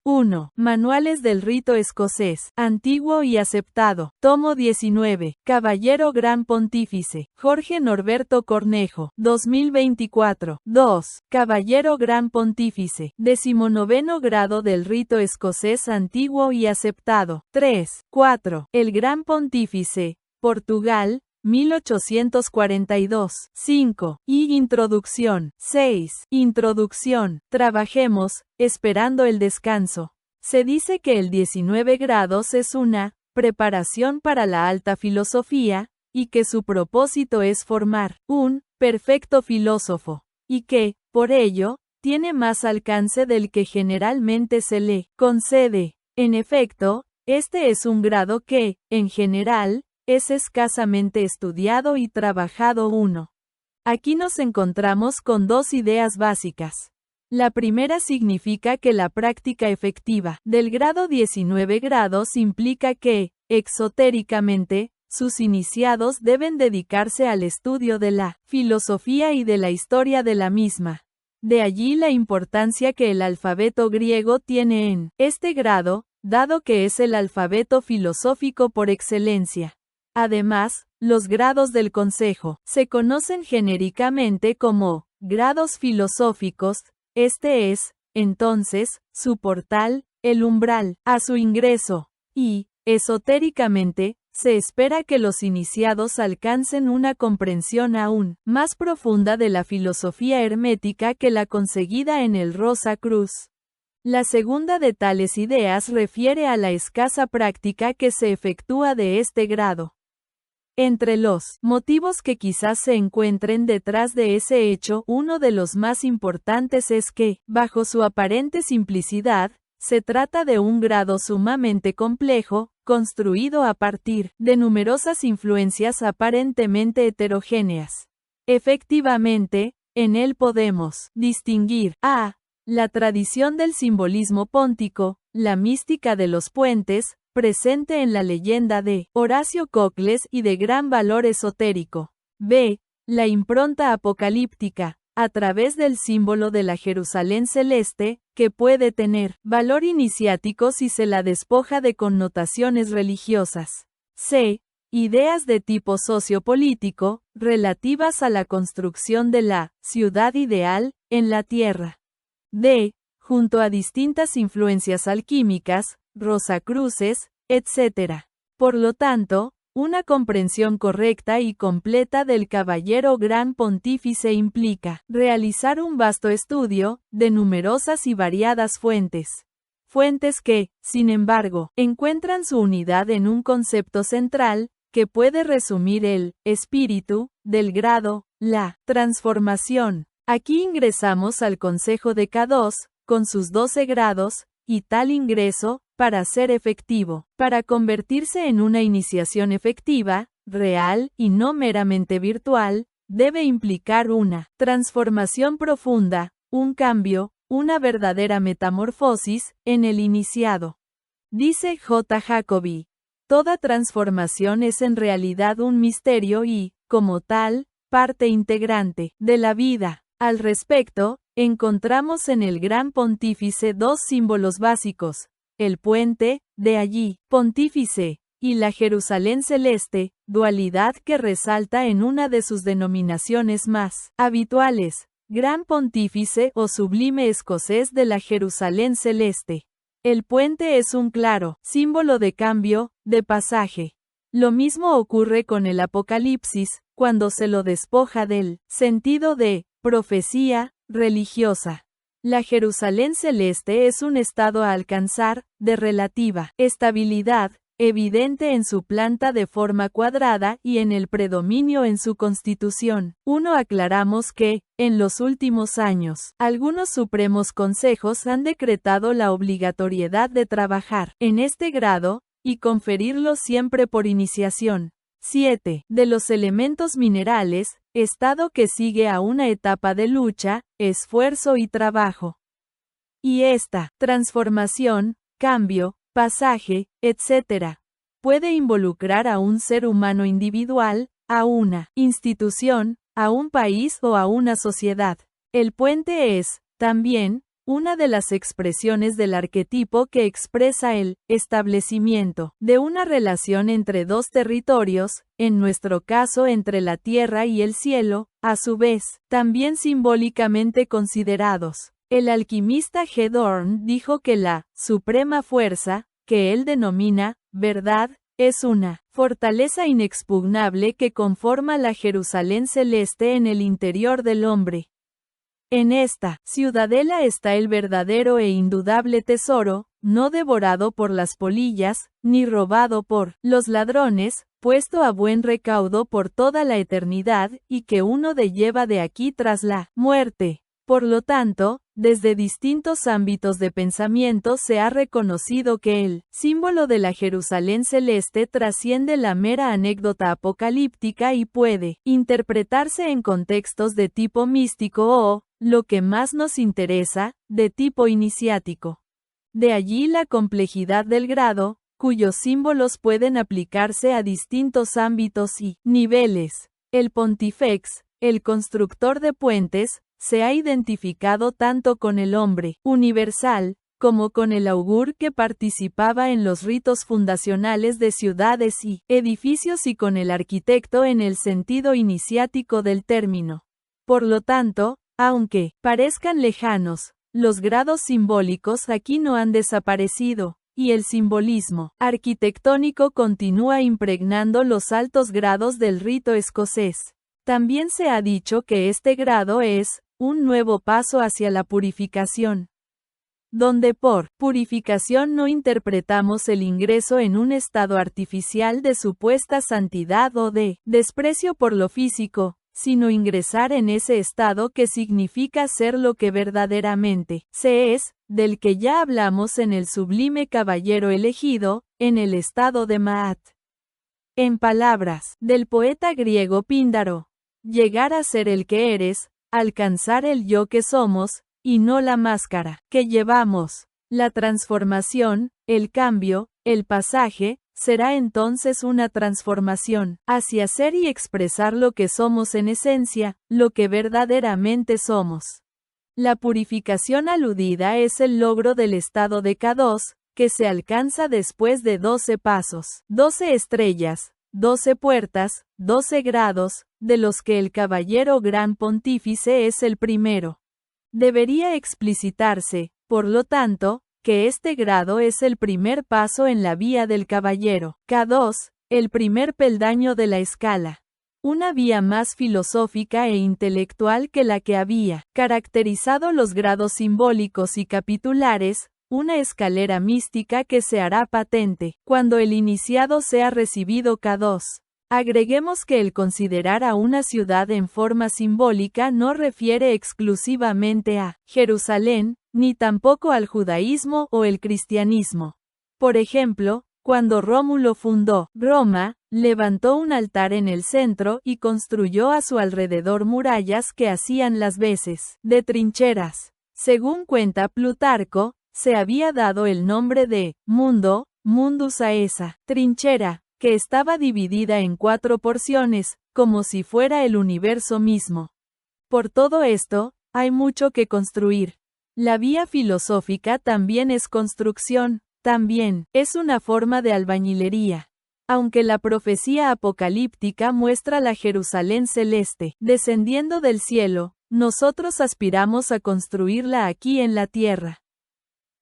1. Manuales del rito escocés, antiguo y aceptado. Tomo 19. Caballero Gran Pontífice. Jorge Norberto Cornejo. 2024. 2. Caballero Gran Pontífice. 19º grado del rito escocés antiguo y aceptado. 3. 4. El Gran Pontífice. Portugal. 1842. 5. Introducción. 6. Introducción. Trabajemos, esperando el descanso. Se dice que el 19 grados es una preparación para la alta filosofía, y que su propósito es formar un perfecto filósofo, y que, por ello, tiene más alcance del que generalmente se le concede. En efecto, este es un grado que, en general, es escasamente estudiado y trabajado. 1. Aquí nos encontramos con dos ideas básicas. La primera significa que la práctica efectiva del grado 19 grados implica que, exotéricamente, sus iniciados deben dedicarse al estudio de la filosofía y de la historia de la misma. De allí la importancia que el alfabeto griego tiene en este grado, dado que es el alfabeto filosófico por excelencia. Además, los grados del Consejo se conocen genéricamente como grados filosóficos. Este es, entonces, su portal, el umbral a su ingreso, y, esotéricamente, se espera que los iniciados alcancen una comprensión aún más profunda de la filosofía hermética que la conseguida en el Rosa Cruz. La segunda de tales ideas refiere a la escasa práctica que se efectúa de este grado. Entre los motivos que quizás se encuentren detrás de ese hecho, uno de los más importantes es que, bajo su aparente simplicidad, se trata de un grado sumamente complejo, construido a partir de numerosas influencias aparentemente heterogéneas. Efectivamente, en él podemos distinguir a la tradición del simbolismo póntico, la mística de los puentes, presente en la leyenda de Horacio Cocles y de gran valor esotérico. B. La impronta apocalíptica, a través del símbolo de la Jerusalén celeste, que puede tener valor iniciático si se la despoja de connotaciones religiosas. C. Ideas de tipo sociopolítico, relativas a la construcción de la ciudad ideal en la tierra. D. Junto a distintas influencias alquímicas, Rosacruces, etc. Por lo tanto, una comprensión correcta y completa del Caballero Gran Pontífice implica realizar un vasto estudio de numerosas y variadas fuentes. Fuentes que, sin embargo, encuentran su unidad en un concepto central, que puede resumir el espíritu del grado, la transformación. Aquí ingresamos al Consejo de K2, con sus 12 grados, y tal ingreso, para ser efectivo, para convertirse en una iniciación efectiva, real, y no meramente virtual, debe implicar una transformación profunda, un cambio, una verdadera metamorfosis, en el iniciado. Dice J. Jacobi, toda transformación es en realidad un misterio y, como tal, parte integrante de la vida. Al respecto, encontramos en el Gran Pontífice dos símbolos básicos, el puente, de allí, pontífice, y la Jerusalén celeste, dualidad que resalta en una de sus denominaciones más habituales, Gran Pontífice o Sublime Escocés de la Jerusalén celeste. El puente es un claro símbolo de cambio, de pasaje. Lo mismo ocurre con el Apocalipsis, cuando se lo despoja del sentido de profecía religiosa. La Jerusalén celeste es un estado a alcanzar, de relativa estabilidad, evidente en su planta de forma cuadrada y en el predominio en su constitución. 1. Aclaramos que, en los últimos años, algunos supremos consejos han decretado la obligatoriedad de trabajar en este grado, y conferirlo siempre por iniciación. 7. De los elementos minerales, estado que sigue a una etapa de lucha, esfuerzo y trabajo. Y esta transformación, cambio, pasaje, etc., puede involucrar a un ser humano individual, a una institución, a un país o a una sociedad. El puente es, también, una de las expresiones del arquetipo que expresa el establecimiento de una relación entre dos territorios, en nuestro caso entre la tierra y el cielo, a su vez, también simbólicamente considerados. El alquimista Hedorn dijo que la suprema fuerza, que él denomina verdad, es una fortaleza inexpugnable que conforma la Jerusalén celeste en el interior del hombre. En esta ciudadela está el verdadero e indudable tesoro, no devorado por las polillas, ni robado por los ladrones, puesto a buen recaudo por toda la eternidad, y que uno lleva de aquí tras la muerte. Por lo tanto, desde distintos ámbitos de pensamiento se ha reconocido que el símbolo de la Jerusalén celeste trasciende la mera anécdota apocalíptica y puede interpretarse en contextos de tipo místico o, lo que más nos interesa, de tipo iniciático. De allí la complejidad del grado, cuyos símbolos pueden aplicarse a distintos ámbitos y niveles. El Pontifex, el constructor de puentes, se ha identificado tanto con el hombre universal, como con el augur que participaba en los ritos fundacionales de ciudades y edificios y con el arquitecto en el sentido iniciático del término. Por lo tanto, aunque parezcan lejanos, los grados simbólicos aquí no han desaparecido, y el simbolismo arquitectónico continúa impregnando los altos grados del rito escocés. También se ha dicho que este grado es un nuevo paso hacia la purificación, donde por purificación no interpretamos el ingreso en un estado artificial de supuesta santidad o de desprecio por lo físico, sino ingresar en ese estado que significa ser lo que verdaderamente se es, del que ya hablamos en el sublime caballero elegido, en el estado de Maat. En palabras del poeta griego Píndaro, llegar a ser el que eres, alcanzar el yo que somos, y no la máscara que llevamos. La transformación, el cambio, el pasaje, será entonces una transformación hacia ser y expresar lo que somos en esencia, lo que verdaderamente somos. La purificación aludida es el logro del estado de K2, que se alcanza después de 12 pasos, 12 estrellas, 12 puertas, 12 grados, de los que el caballero gran pontífice es el primero. Debería explicitarse, por lo tanto, que este grado es el primer paso en la vía del caballero. K2, el primer peldaño de la escala. Una vía más filosófica e intelectual que la que había caracterizado los grados simbólicos y capitulares, una escalera mística que se hará patente cuando el iniciado sea recibido K2. Agreguemos que el considerar a una ciudad en forma simbólica no refiere exclusivamente a Jerusalén, ni tampoco al judaísmo o el cristianismo. Por ejemplo, cuando Rómulo fundó Roma, levantó un altar en el centro y construyó a su alrededor murallas que hacían las veces de trincheras. Según cuenta Plutarco, se había dado el nombre de mundo, mundus a esa trinchera, que estaba dividida en 4 porciones, como si fuera el universo mismo. Por todo esto, hay mucho que construir. La vía filosófica también es construcción, también es una forma de albañilería. Aunque la profecía apocalíptica muestra la Jerusalén celeste descendiendo del cielo, nosotros aspiramos a construirla aquí en la tierra.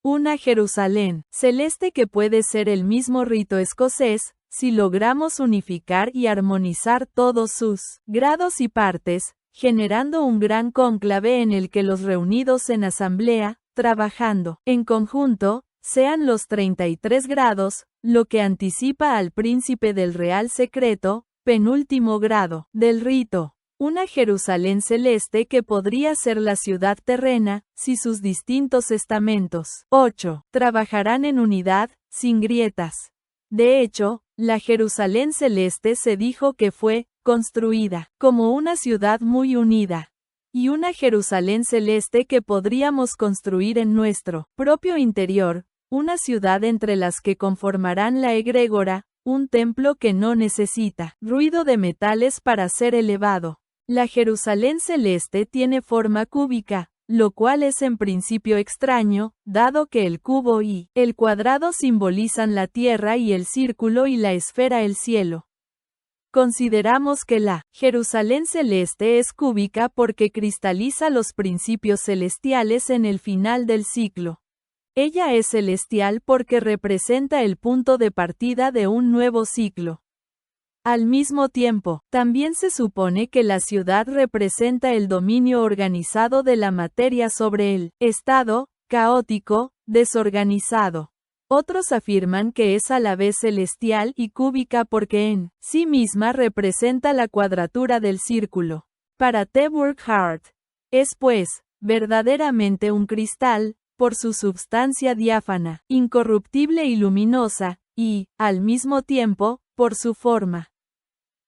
Una Jerusalén celeste que puede ser el mismo rito escocés, si logramos unificar y armonizar todos sus grados y partes, generando un gran cónclave en el que los reunidos en asamblea, trabajando en conjunto, sean los 33 grados, lo que anticipa al príncipe del real secreto, penúltimo grado, del rito. Una Jerusalén celeste que podría ser la ciudad terrena, si sus distintos estamentos, 8, trabajarán en unidad, sin grietas. De hecho, la Jerusalén celeste se dijo que fue construida como una ciudad muy unida. Y una Jerusalén celeste que podríamos construir en nuestro propio interior, una ciudad entre las que conformarán la egrégora, un templo que no necesita ruido de metales para ser elevado. La Jerusalén celeste tiene forma cúbica, lo cual es en principio extraño, dado que el cubo y el cuadrado simbolizan la tierra y el círculo y la esfera el cielo. Consideramos que la Jerusalén celeste es cúbica porque cristaliza los principios celestiales en el final del ciclo. Ella es celestial porque representa el punto de partida de un nuevo ciclo. Al mismo tiempo, también se supone que la ciudad representa el dominio organizado de la materia sobre el estado caótico, desorganizado. Otros afirman que es a la vez celestial y cúbica porque en sí misma representa la cuadratura del círculo. Para T. Burkhardt, es pues, verdaderamente un cristal, por su substancia diáfana, incorruptible y luminosa, y, al mismo tiempo, por su forma.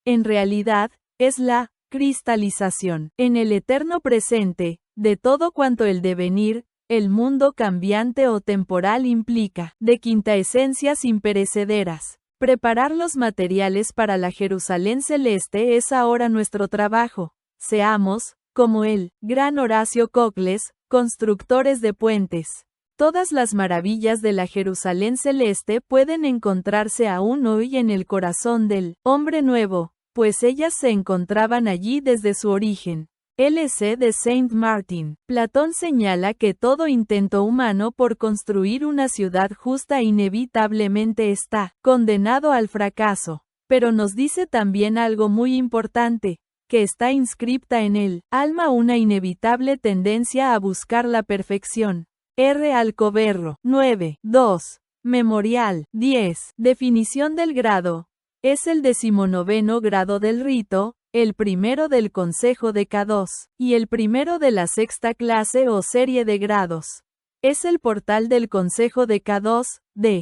En realidad, es la cristalización, en el eterno presente, de todo cuanto el devenir, el mundo cambiante o temporal implica, de quintaesencias imperecederas. Preparar los materiales para la Jerusalén celeste es ahora nuestro trabajo. Seamos, como el gran Horacio Cocles, constructores de puentes. Todas las maravillas de la Jerusalén celeste pueden encontrarse aún hoy en el corazón del hombre nuevo, pues ellas se encontraban allí desde su origen. L.C. de Saint Martin. Platón señala que todo intento humano por construir una ciudad justa inevitablemente está condenado al fracaso. Pero nos dice también algo muy importante, que está inscripta en el alma una inevitable tendencia a buscar la perfección. R. Alcoberro. 9. 2. Memorial. 10. Definición del grado. Es el 19º grado del rito, el primero del Consejo de K2, y el primero de la sexta clase o serie de grados. Es el portal del Consejo de K2,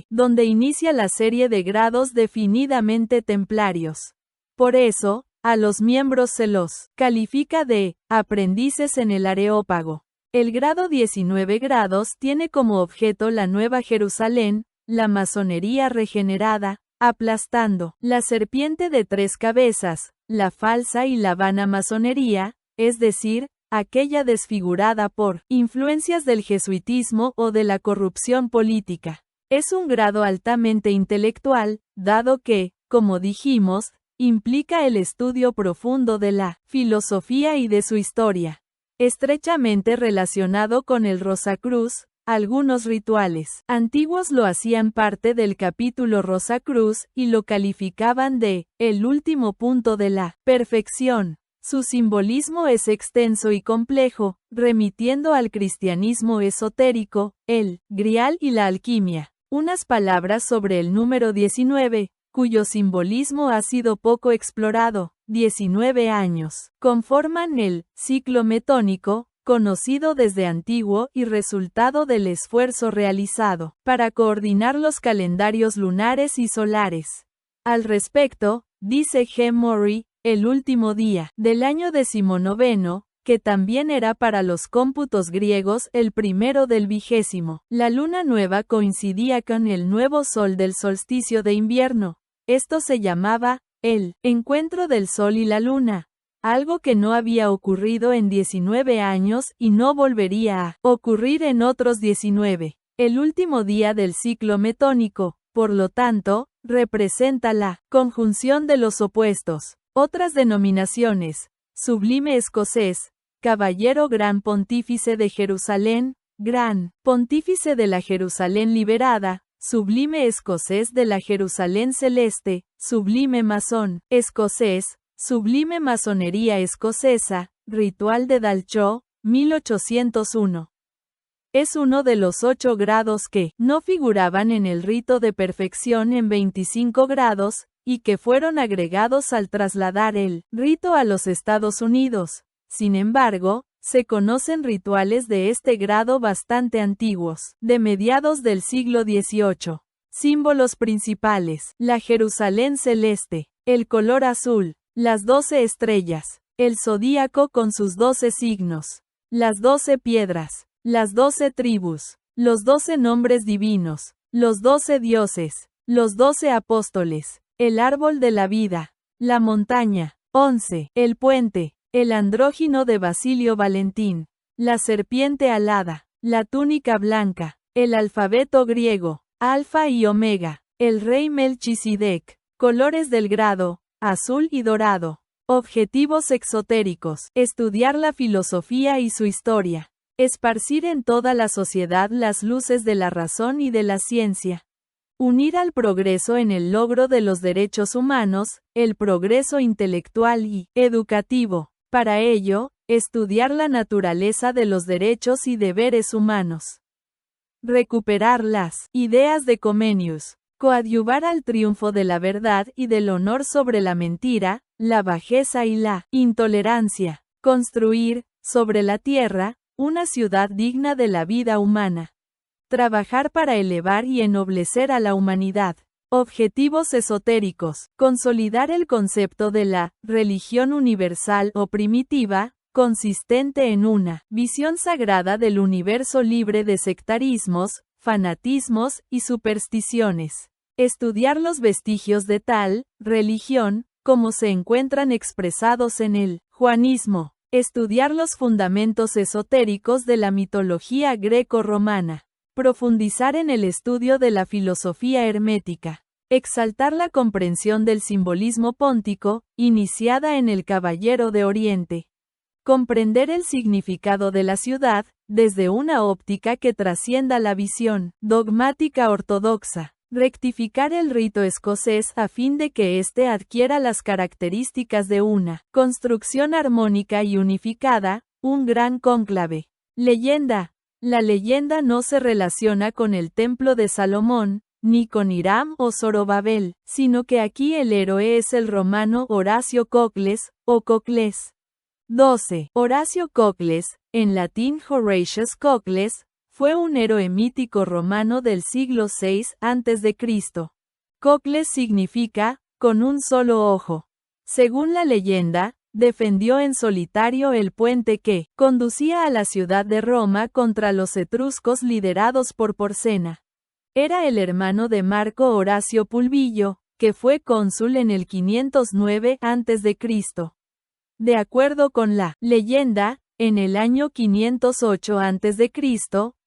donde inicia la serie de grados definidamente templarios. Por eso, a los miembros se los califica de aprendices en el Areópago. El grado 19 grados tiene como objeto la Nueva Jerusalén, la masonería regenerada, aplastando la serpiente de 3 cabezas, la falsa y la vana masonería, es decir, aquella desfigurada por influencias del jesuitismo o de la corrupción política. Es un grado altamente intelectual, dado que, como dijimos, implica el estudio profundo de la filosofía y de su historia. Estrechamente relacionado con el Rosacruz, algunos rituales antiguos lo hacían parte del capítulo Rosacruz y lo calificaban de el último punto de la perfección. Su simbolismo es extenso y complejo, remitiendo al cristianismo esotérico, el grial y la alquimia. Unas palabras sobre el número 19, cuyo simbolismo ha sido poco explorado. 19 años. Conforman el ciclo metónico, conocido desde antiguo y resultado del esfuerzo realizado para coordinar los calendarios lunares y solares. Al respecto, dice G. Murray, el último día del año 19, que también era para los cómputos griegos el primero del 20, la luna nueva coincidía con el nuevo sol del solsticio de invierno. Esto se llamaba el encuentro del sol y la luna. Algo que no había ocurrido en 19 años y no volvería a ocurrir en otros 19. El último día del ciclo metónico, por lo tanto, representa la conjunción de los opuestos. Otras denominaciones: Sublime Escocés, Caballero Gran Pontífice de Jerusalén, Gran Pontífice de la Jerusalén Liberada, Sublime Escocés de la Jerusalén Celeste, Sublime Masón Escocés, Sublime Masonería Escocesa, Ritual de Dalcho, 1801. Es uno de los 8 grados que no figuraban en el rito de perfección en 25 grados, y que fueron agregados al trasladar el rito a los Estados Unidos. Sin embargo, se conocen rituales de este grado bastante antiguos, de mediados del siglo XVIII. Símbolos principales: la Jerusalén celeste, el color azul, las 12 estrellas, el zodíaco con sus 12 signos, las 12 piedras, las 12 tribus, los 12 nombres divinos, los 12 dioses, los 12 apóstoles, el árbol de la vida, la montaña. 11. El puente, el andrógino de Basilio Valentín, la serpiente alada, la túnica blanca, el alfabeto griego, alfa y omega, el rey Melquisedec, colores del grado, azul y dorado. Objetivos exotéricos, estudiar la filosofía y su historia, esparcir en toda la sociedad las luces de la razón y de la ciencia. Unir al progreso en el logro de los derechos humanos, el progreso intelectual y educativo. Para ello, estudiar la naturaleza de los derechos y deberes humanos. Recuperar las ideas de Comenius. Coadyuvar al triunfo de la verdad y del honor sobre la mentira, la bajeza y la intolerancia. Construir, sobre la tierra, una ciudad digna de la vida humana. Trabajar para elevar y ennoblecer a la humanidad. Objetivos esotéricos. Consolidar el concepto de la religión universal o primitiva, consistente en una visión sagrada del universo libre de sectarismos, fanatismos y supersticiones. Estudiar los vestigios de tal religión, como se encuentran expresados en el juanismo. Estudiar los fundamentos esotéricos de la mitología greco-romana. Profundizar en el estudio de la filosofía hermética. Exaltar la comprensión del simbolismo póntico, iniciada en el Caballero de Oriente. Comprender el significado de la ciudad, desde una óptica que trascienda la visión dogmática ortodoxa. Rectificar el rito escocés a fin de que éste adquiera las características de una construcción armónica y unificada, un gran cónclave. Leyenda. La leyenda no se relaciona con el templo de Salomón, ni con Hiram o Zorobabel, sino que aquí el héroe es el romano Horacio Cocles, o Cocles. 12. Horacio Cocles, en latín Horatius Cocles, fue un héroe mítico romano del siglo VI a.C. Cocles significa, con un solo ojo. Según la leyenda, defendió en solitario el puente que conducía a la ciudad de Roma contra los etruscos liderados por Porcena. Era el hermano de Marco Horacio Pulvilio, que fue cónsul en el 509 a.C. De acuerdo con la leyenda, en el año 508 a.C.,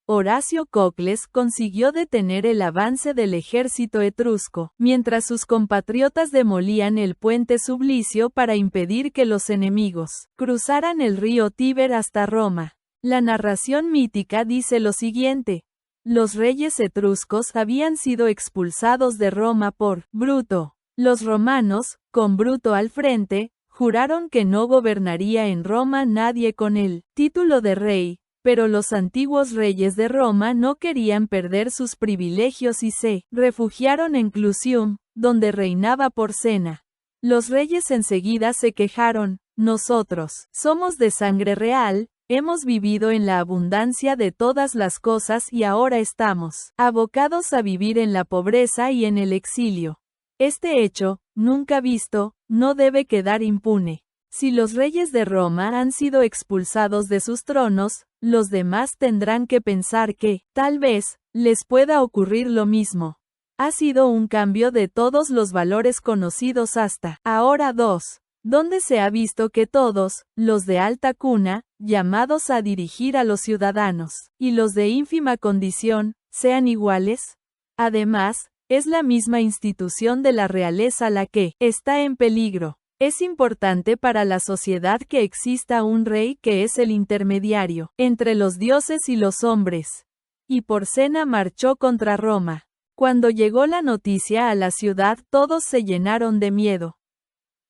Horacio Cocles consiguió detener el avance del ejército etrusco, mientras sus compatriotas demolían el puente Sublicio para impedir que los enemigos cruzaran el río Tíber hasta Roma. La narración mítica dice lo siguiente: los reyes etruscos habían sido expulsados de Roma por Bruto. Los romanos, con Bruto al frente, juraron que no gobernaría en Roma nadie con el título de rey. Pero los antiguos reyes de Roma no querían perder sus privilegios y se refugiaron en Clusium, donde reinaba Porcena. Los reyes enseguida se quejaron: nosotros somos de sangre real, hemos vivido en la abundancia de todas las cosas y ahora estamos abocados a vivir en la pobreza y en el exilio. Este hecho, nunca visto, no debe quedar impune. Si los reyes de Roma han sido expulsados de sus tronos, los demás tendrán que pensar que, tal vez, les pueda ocurrir lo mismo. Ha sido un cambio de todos los valores conocidos hasta ahora. 2. Donde se ha visto que todos, los de alta cuna, llamados a dirigir a los ciudadanos, y los de ínfima condición, sean iguales. Además, es la misma institución de la realeza la que está en peligro. Es importante para la sociedad que exista un rey que es el intermediario entre los dioses y los hombres. Y Porcena marchó contra Roma. Cuando llegó la noticia a la ciudad, todos se llenaron de miedo.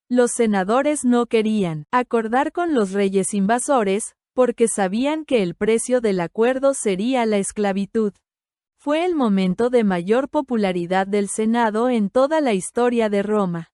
Los senadores no querían acordar con los reyes invasores, porque sabían que el precio del acuerdo sería la esclavitud. Fue el momento de mayor popularidad del Senado en toda la historia de Roma.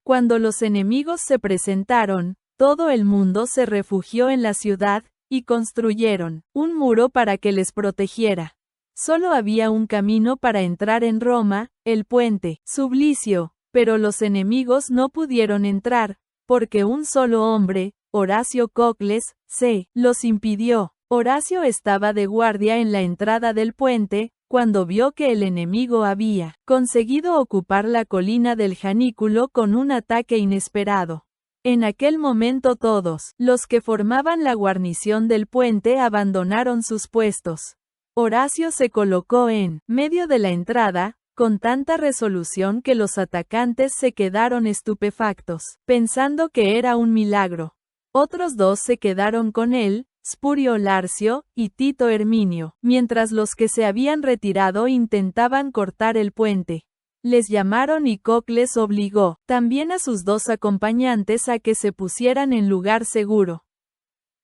Cuando los enemigos se presentaron, todo el mundo se refugió en la ciudad, y construyeron un muro para que les protegiera. Solo había un camino para entrar en Roma, el puente Sublicio, pero los enemigos no pudieron entrar, porque un solo hombre, Horacio Cocles, se los impidió. Horacio estaba de guardia en la entrada del puente, cuando vio que el enemigo había conseguido ocupar la colina del Janículo con un ataque inesperado. En aquel momento todos los que formaban la guarnición del puente abandonaron sus puestos. Horacio se colocó en medio de la entrada, con tanta resolución que los atacantes se quedaron estupefactos, pensando que era un milagro. Otros dos se quedaron con él, Spurio Larcio y Tito Herminio, mientras los que se habían retirado intentaban cortar el puente. Les llamaron y Cocles obligó también a sus dos acompañantes a que se pusieran en lugar seguro.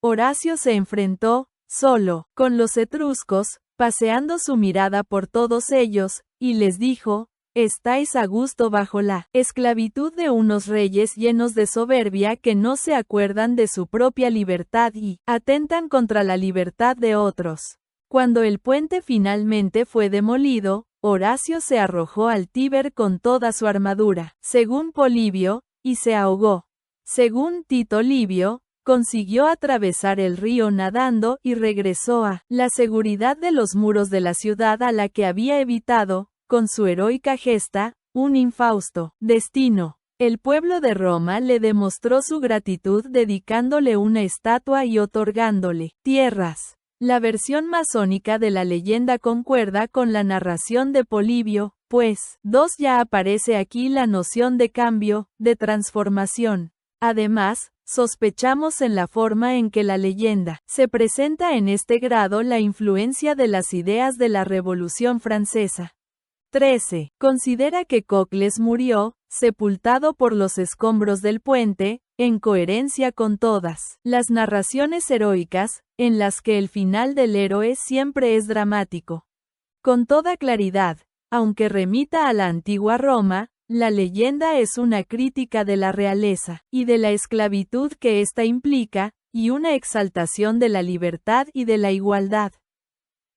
Horacio se enfrentó, solo, con los etruscos, paseando su mirada por todos ellos, y les dijo: «Estáis a gusto bajo la esclavitud de unos reyes llenos de soberbia que no se acuerdan de su propia libertad y atentan contra la libertad de otros». Cuando el puente finalmente fue demolido, Horacio se arrojó al Tíber con toda su armadura, según Polibio, y se ahogó. Según Tito Livio, consiguió atravesar el río nadando y regresó a la seguridad de los muros de la ciudad a la que había evitado, con su heroica gesta, un infausto destino. El pueblo de Roma le demostró su gratitud dedicándole una estatua y otorgándole tierras. La versión masónica de la leyenda concuerda con la narración de Polibio, pues, ya aparece aquí la noción de cambio, de transformación. Además, sospechamos en la forma en que la leyenda se presenta en este grado la influencia de las ideas de la Revolución Francesa. 13. Considera que Cocles murió, sepultado por los escombros del puente, en coherencia con todas las narraciones heroicas, en las que el final del héroe siempre es dramático. Con toda claridad, aunque remita a la antigua Roma, la leyenda es una crítica de la realeza y de la esclavitud que ésta implica, y una exaltación de la libertad y de la igualdad.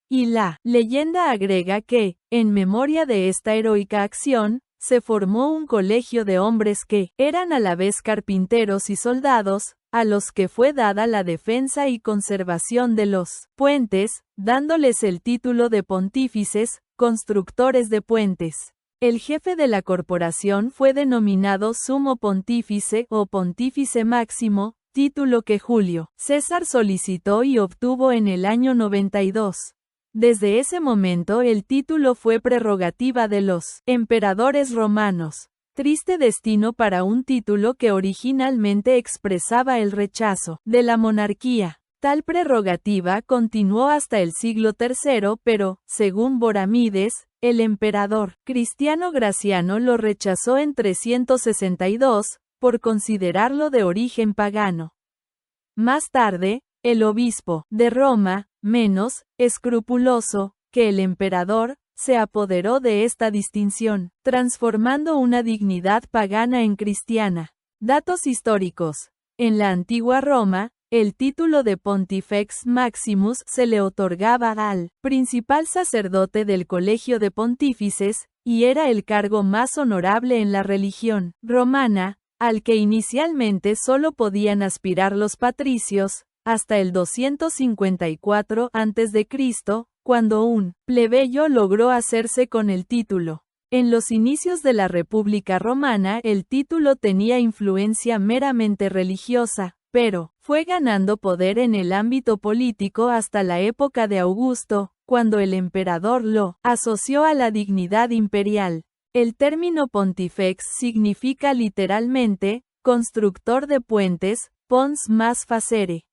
Y la leyenda agrega que, en memoria de esta heroica acción, se formó un colegio de hombres que eran a la vez carpinteros y soldados, a los que fue dada la defensa y conservación de los puentes, dándoles el título de pontífices, constructores de puentes. El jefe de la corporación fue denominado Sumo Pontífice o Pontífice Máximo, título que Julio César solicitó y obtuvo en el año 92. Desde ese momento el título fue prerrogativa de los emperadores romanos. Triste destino para un título que originalmente expresaba el rechazo de la monarquía. Tal prerrogativa continuó hasta el siglo III, pero, según Boramides, el emperador Cristiano Graciano lo rechazó en 362, por considerarlo de origen pagano. Más tarde, el obispo de Roma, menos escrupuloso que el emperador, se apoderó de esta distinción, transformando una dignidad pagana en cristiana. Datos históricos. En la antigua Roma, el título de Pontifex Maximus se le otorgaba al principal sacerdote del colegio de pontífices, y era el cargo más honorable en la religión romana, al que inicialmente solo podían aspirar los patricios, hasta el 254 a.C., cuando un plebeyo logró hacerse con el título. En los inicios de la República Romana el título tenía influencia meramente religiosa, pero fue ganando poder en el ámbito político hasta la época de Augusto, cuando el emperador lo asoció a la dignidad imperial. El término pontifex significa literalmente, constructor de puentes, pons mas facere.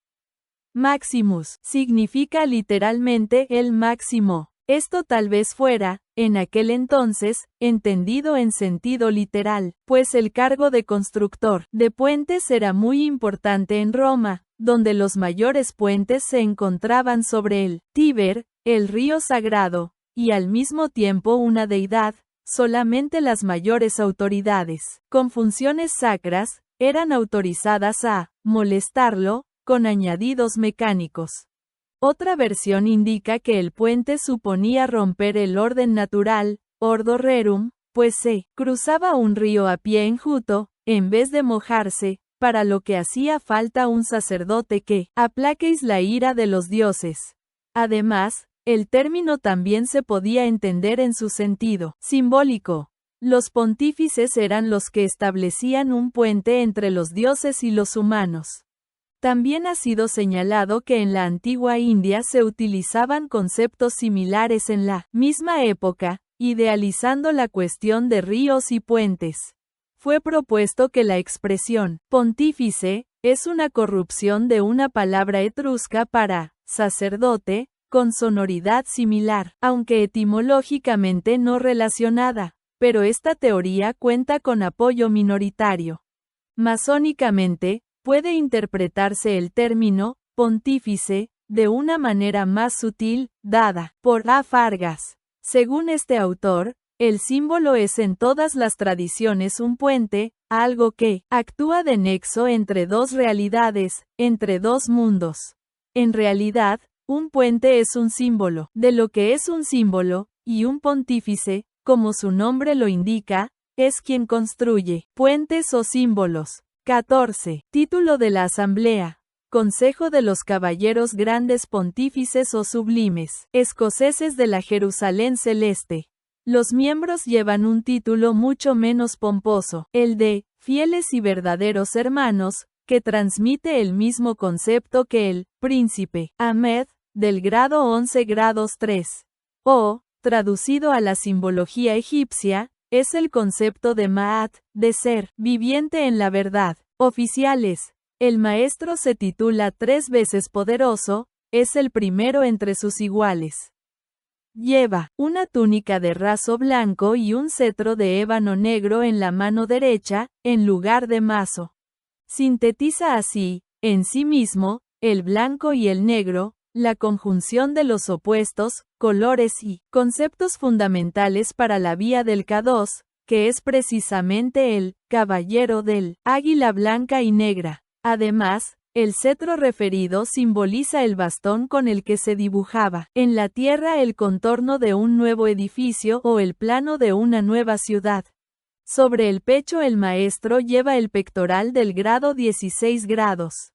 Maximus significa literalmente el máximo. Esto tal vez fuera, en aquel entonces, entendido en sentido literal, pues el cargo de constructor de puentes era muy importante en Roma, donde los mayores puentes se encontraban sobre el Tíber, el río sagrado, y al mismo tiempo una deidad. Solamente las mayores autoridades, con funciones sacras, eran autorizadas a molestarlo, con añadidos mecánicos. Otra versión indica que el puente suponía romper el orden natural, ordo rerum, pues se cruzaba un río a pie enjuto, en vez de mojarse, para lo que hacía falta un sacerdote que aplaquéis la ira de los dioses. Además, el término también se podía entender en su sentido simbólico. Los pontífices eran los que establecían un puente entre los dioses y los humanos. También ha sido señalado que en la antigua India se utilizaban conceptos similares en la misma época, idealizando la cuestión de ríos y puentes. Fue propuesto que la expresión pontífice es una corrupción de una palabra etrusca para sacerdote, con sonoridad similar, aunque etimológicamente no relacionada, pero esta teoría cuenta con apoyo minoritario. Masónicamente, puede interpretarse el término pontífice de una manera más sutil, dada por A. Fargas. Según este autor, el símbolo es en todas las tradiciones un puente, algo que actúa de nexo entre dos realidades, entre dos mundos. En realidad, un puente es un símbolo de lo que es un símbolo, y un pontífice, como su nombre lo indica, es quien construye puentes o símbolos. 14. Título de la Asamblea. Consejo de los Caballeros Grandes Pontífices o Sublimes, escoceses de la Jerusalén Celeste. Los miembros llevan un título mucho menos pomposo, el de fieles y verdaderos hermanos, que transmite el mismo concepto que el príncipe Ahmed, del grado 11 grados 3. O, traducido a la simbología egipcia, es el concepto de Ma'at, de ser viviente en la verdad. Oficiales. El maestro se titula 3 veces poderoso, es el primero entre sus iguales. Lleva una túnica de raso blanco y un cetro de ébano negro en la mano derecha, en lugar de mazo. Sintetiza así, en sí mismo, el blanco y el negro, la conjunción de los opuestos, colores y conceptos fundamentales para la vía del K2, que es precisamente el caballero del águila blanca y negra. Además, el cetro referido simboliza el bastón con el que se dibujaba en la tierra el contorno de un nuevo edificio o el plano de una nueva ciudad. Sobre el pecho el maestro lleva el pectoral del grado 16 grados.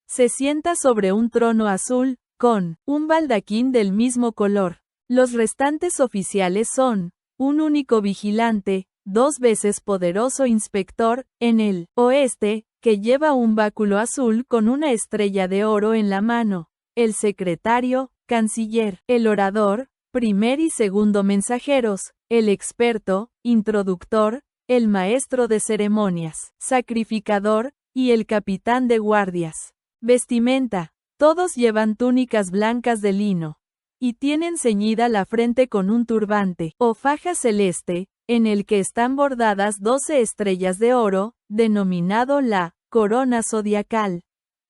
Se sienta sobre un trono azul, con un baldaquín del mismo color. Los restantes oficiales son un único vigilante, 2 veces poderoso inspector, en el oeste, que lleva un báculo azul con una estrella de oro en la mano, el secretario, canciller, el orador, primer y segundo mensajeros, el experto, introductor, el maestro de ceremonias, sacrificador, y el capitán de guardias. Vestimenta. Todos llevan túnicas blancas de lino, y tienen ceñida la frente con un turbante, o faja celeste, en el que están bordadas 12 estrellas de oro, denominado la corona zodiacal.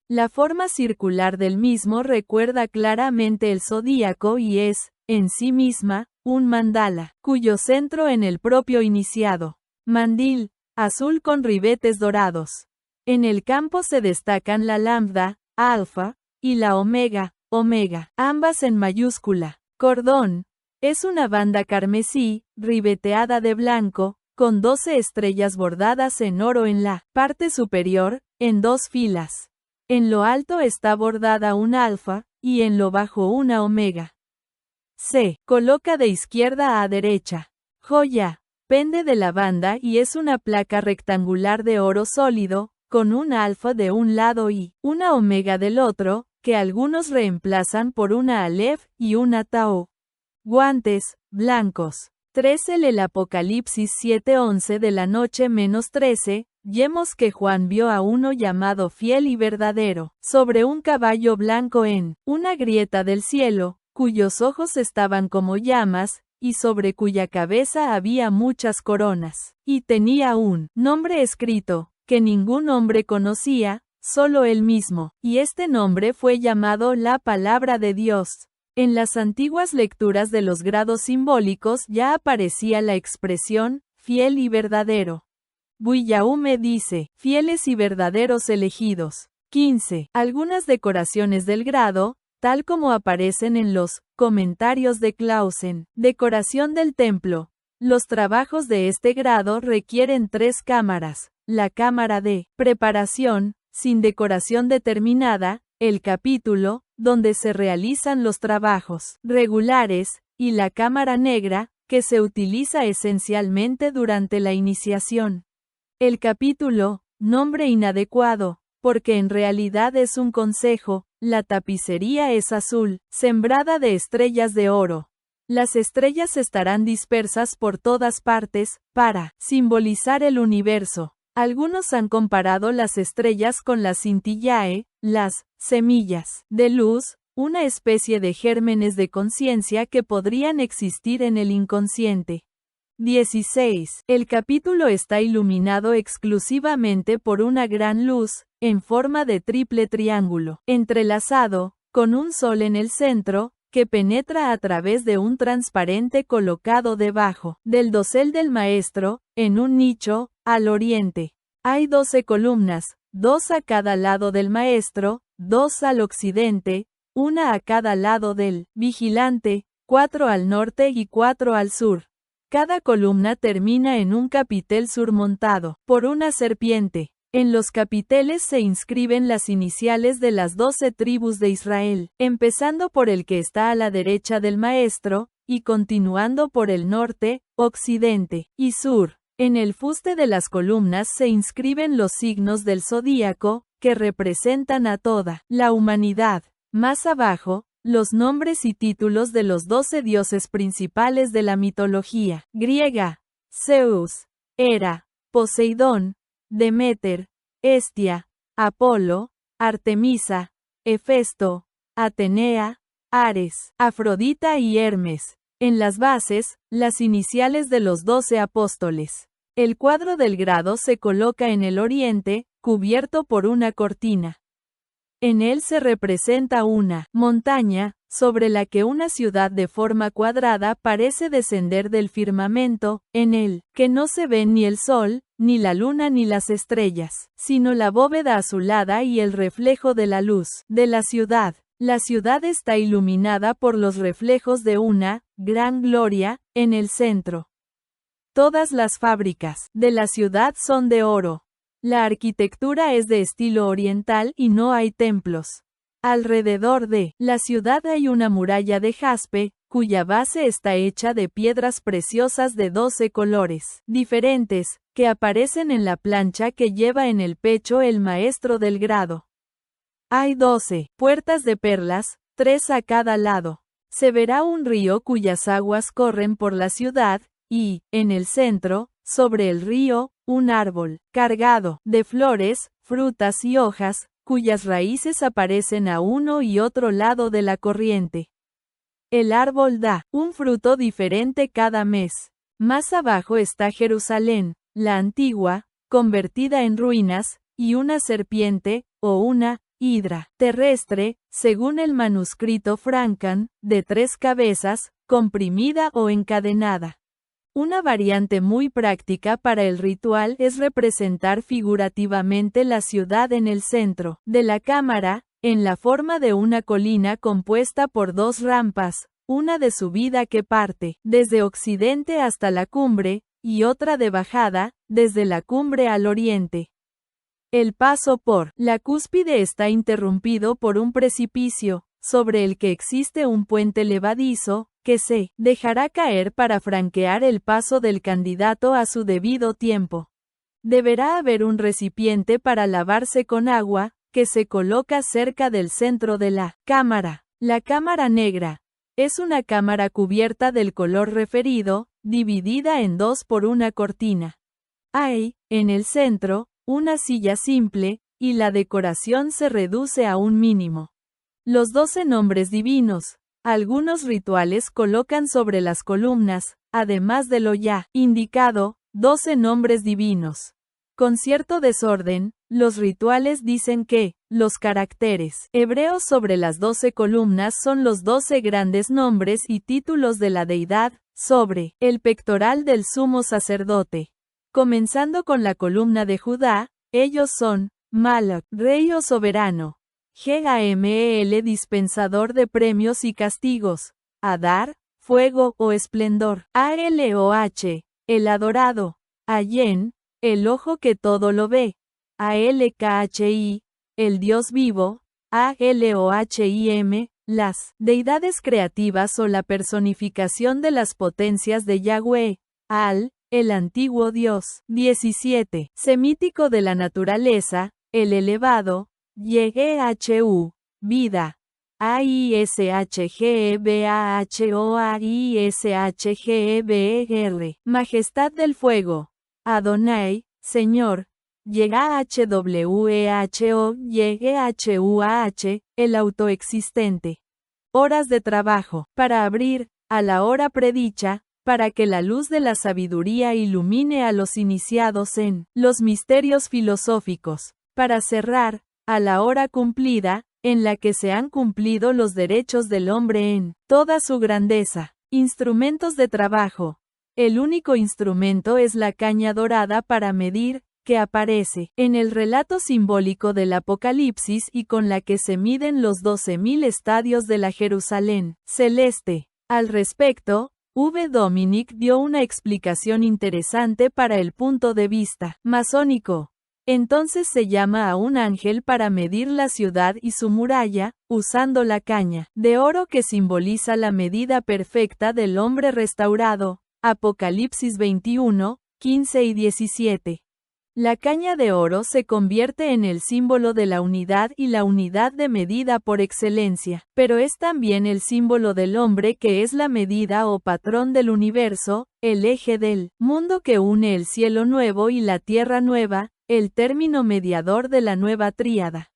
La forma circular del mismo recuerda claramente el zodíaco y es, en sí misma, un mandala, cuyo centro en el propio iniciado. Mandil, azul con ribetes dorados. En el campo se destacan la lambda, alfa, y la omega, ambas en mayúscula. Cordón. Es una banda carmesí, ribeteada de blanco, con 12 estrellas bordadas en oro en la parte superior, en 2 filas. En lo alto está bordada una alfa, y en lo bajo una omega. Se coloca de izquierda a derecha. Joya. Pende de la banda y es una placa rectangular de oro sólido, con un alfa de un lado y una omega del otro, que algunos reemplazan por una alef y una tau. Guantes, blancos. 13 El Apocalipsis 7:11 de la noche -13, vemos que Juan vio a uno llamado fiel y verdadero, sobre un caballo blanco en una grieta del cielo, cuyos ojos estaban como llamas, y sobre cuya cabeza había muchas coronas, y tenía un nombre escrito, que ningún hombre conocía, solo él mismo, y este nombre fue llamado la Palabra de Dios. En las antiguas lecturas de los grados simbólicos ya aparecía la expresión, fiel y verdadero. Guillaume dice, fieles y verdaderos elegidos. 15. Algunas decoraciones del grado, tal como aparecen en los comentarios de Clausen. Decoración del templo. Los trabajos de este grado requieren 3 cámaras. La cámara de preparación, sin decoración determinada, el capítulo, donde se realizan los trabajos regulares, y la cámara negra, que se utiliza esencialmente durante la iniciación. El capítulo, nombre inadecuado, porque en realidad es un consejo, la tapicería es azul, sembrada de estrellas de oro. Las estrellas estarán dispersas por todas partes, para simbolizar el universo. Algunos han comparado las estrellas con las Scintillae, las semillas de luz, una especie de gérmenes de conciencia que podrían existir en el inconsciente. 16. El capítulo está iluminado exclusivamente por una gran luz, en forma de triple triángulo, entrelazado, con un sol en el centro, que penetra a través de un transparente colocado debajo del dosel del maestro, en un nicho, al oriente. Hay 12 columnas, 2 a cada lado del maestro, 2 al occidente, una a cada lado del vigilante, 4 al norte y 4 al sur. Cada columna termina en un capitel surmontado por una serpiente. En los capiteles se inscriben las iniciales de las 12 tribus de Israel, empezando por el que está a la derecha del maestro, y continuando por el norte, occidente y sur. En el fuste de las columnas se inscriben los signos del zodíaco, que representan a toda la humanidad. Más abajo, los nombres y títulos de los 12 dioses principales de la mitología griega: Zeus, Hera, Poseidón, Deméter, Hestia, Apolo, Artemisa, Hefesto, Atenea, Ares, Afrodita y Hermes. En las bases, las iniciales de los 12 apóstoles. El cuadro del grado se coloca en el oriente, cubierto por una cortina. En él se representa una montaña, sobre la que una ciudad de forma cuadrada parece descender del firmamento, en el que no se ven ni el sol, ni la luna ni las estrellas, sino la bóveda azulada y el reflejo de la luz de la ciudad. La ciudad está iluminada por los reflejos de una gran gloria en el centro. Todas las fábricas de la ciudad son de oro. La arquitectura es de estilo oriental y no hay templos. Alrededor de la ciudad hay una muralla de jaspe, cuya base está hecha de piedras preciosas de 12 colores diferentes, que aparecen en la plancha que lleva en el pecho el maestro del grado. Hay 12 puertas de perlas, 3 a cada lado. Se verá un río cuyas aguas corren por la ciudad, y, en el centro, sobre el río, un árbol, cargado de flores, frutas y hojas, cuyas raíces aparecen a uno y otro lado de la corriente. El árbol da un fruto diferente cada mes. Más abajo está Jerusalén, la antigua, convertida en ruinas, y una serpiente, o una hidra terrestre, según el manuscrito Francan, de 3 cabezas, comprimida o encadenada. Una variante muy práctica para el ritual es representar figurativamente la ciudad en el centro de la cámara, en la forma de una colina compuesta por 2 rampas, una de subida que parte desde occidente hasta la cumbre, y otra de bajada, desde la cumbre al oriente. El paso por la cúspide está interrumpido por un precipicio, sobre el que existe un puente levadizo, que se dejará caer para franquear el paso del candidato a su debido tiempo. Deberá haber un recipiente para lavarse con agua, que se coloca cerca del centro de la cámara. La cámara negra es una cámara cubierta del color referido, dividida en 2 por una cortina. Hay, en el centro, una silla simple, y la decoración se reduce a un mínimo. Los 12 nombres divinos. Algunos rituales colocan sobre las columnas, además de lo ya indicado, 12 nombres divinos. Con cierto desorden, los rituales dicen que los caracteres hebreos sobre las 12 columnas son los 12 grandes nombres y títulos de la deidad, sobre el pectoral del sumo sacerdote. Comenzando con la columna de Judá, ellos son Malak, rey o soberano. Gamel, dispensador de premios y castigos. Adar, fuego o esplendor. Aloh, el adorado. Ayen, el ojo que todo lo ve. Alkhi, el Dios vivo. Alohim, las deidades creativas o la personificación de las potencias de Yahweh, Al, el antiguo Dios. 17. Semítico de la naturaleza, el elevado, Yehu, vida. Aishgebahoaishgeber, majestad del fuego. Adonai, Señor. Yehwehho, el autoexistente. Horas de trabajo, para abrir, a la hora predicha, para que la luz de la sabiduría ilumine a los iniciados en los misterios filosóficos, para cerrar, a la hora cumplida, en la que se han cumplido los derechos del hombre en toda su grandeza. Instrumentos de trabajo. El único instrumento es la caña dorada para medir, que aparece en el relato simbólico del Apocalipsis y con la que se miden los 12.000 estadios de la Jerusalén celeste. Al respecto, V. Dominic dio una explicación interesante para el punto de vista masónico. Entonces se llama a un ángel para medir la ciudad y su muralla, usando la caña de oro que simboliza la medida perfecta del hombre restaurado. Apocalipsis 21, 15 y 17. La caña de oro se convierte en el símbolo de la unidad y la unidad de medida por excelencia, pero es también el símbolo del hombre que es la medida o patrón del universo, el eje del mundo que une el cielo nuevo y la tierra nueva, el término mediador de la nueva tríada.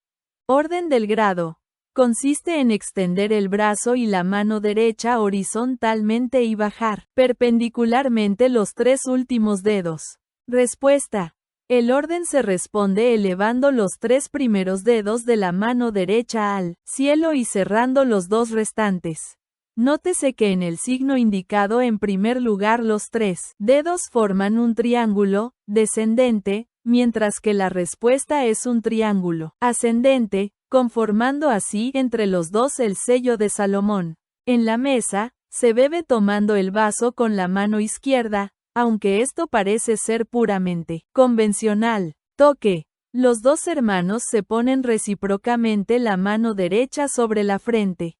Orden del grado. Consiste en extender el brazo y la mano derecha horizontalmente y bajar perpendicularmente los 3 últimos dedos. Respuesta. El orden se responde elevando los 3 primeros dedos de la mano derecha al cielo y cerrando los 2 restantes. Nótese que en el signo indicado en primer lugar los 3 dedos forman un triángulo descendente, mientras que la respuesta es un triángulo ascendente, conformando así entre los dos el sello de Salomón. En la mesa, se bebe tomando el vaso con la mano izquierda, aunque esto parece ser puramente convencional. Toque. Los 2 hermanos se ponen recíprocamente la mano derecha sobre la frente.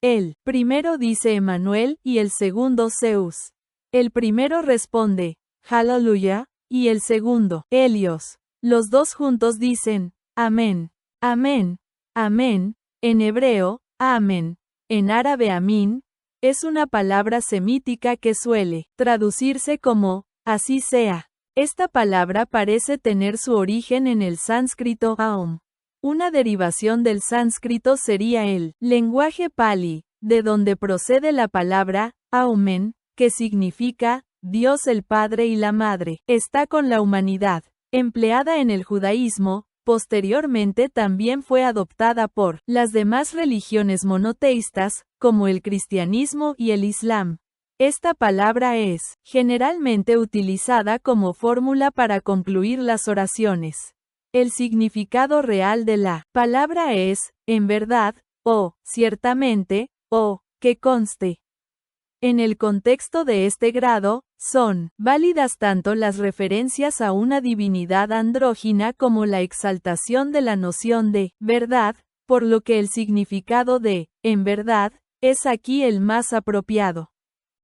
El primero dice Emmanuel y el segundo Zeus. El primero responde, Hallelujah, y el segundo, Helios. Los 2 juntos dicen, Amén, Amén, Amén, en hebreo, Amén, en árabe Amin, es una palabra semítica que suele traducirse como, así sea. Esta palabra parece tener su origen en el sánscrito Aum. Una derivación del sánscrito sería el lenguaje pali, de donde procede la palabra Aumen, que significa Dios el Padre y la Madre, está con la humanidad. Empleada en el judaísmo, posteriormente también fue adoptada por las demás religiones monoteístas, como el cristianismo y el islam. Esta palabra es generalmente utilizada como fórmula para concluir las oraciones. El significado real de la palabra es, en verdad, o, ciertamente, o, que conste. En el contexto de este grado, son válidas tanto las referencias a una divinidad andrógina como la exaltación de la noción de verdad, por lo que el significado de, en verdad, es aquí el más apropiado.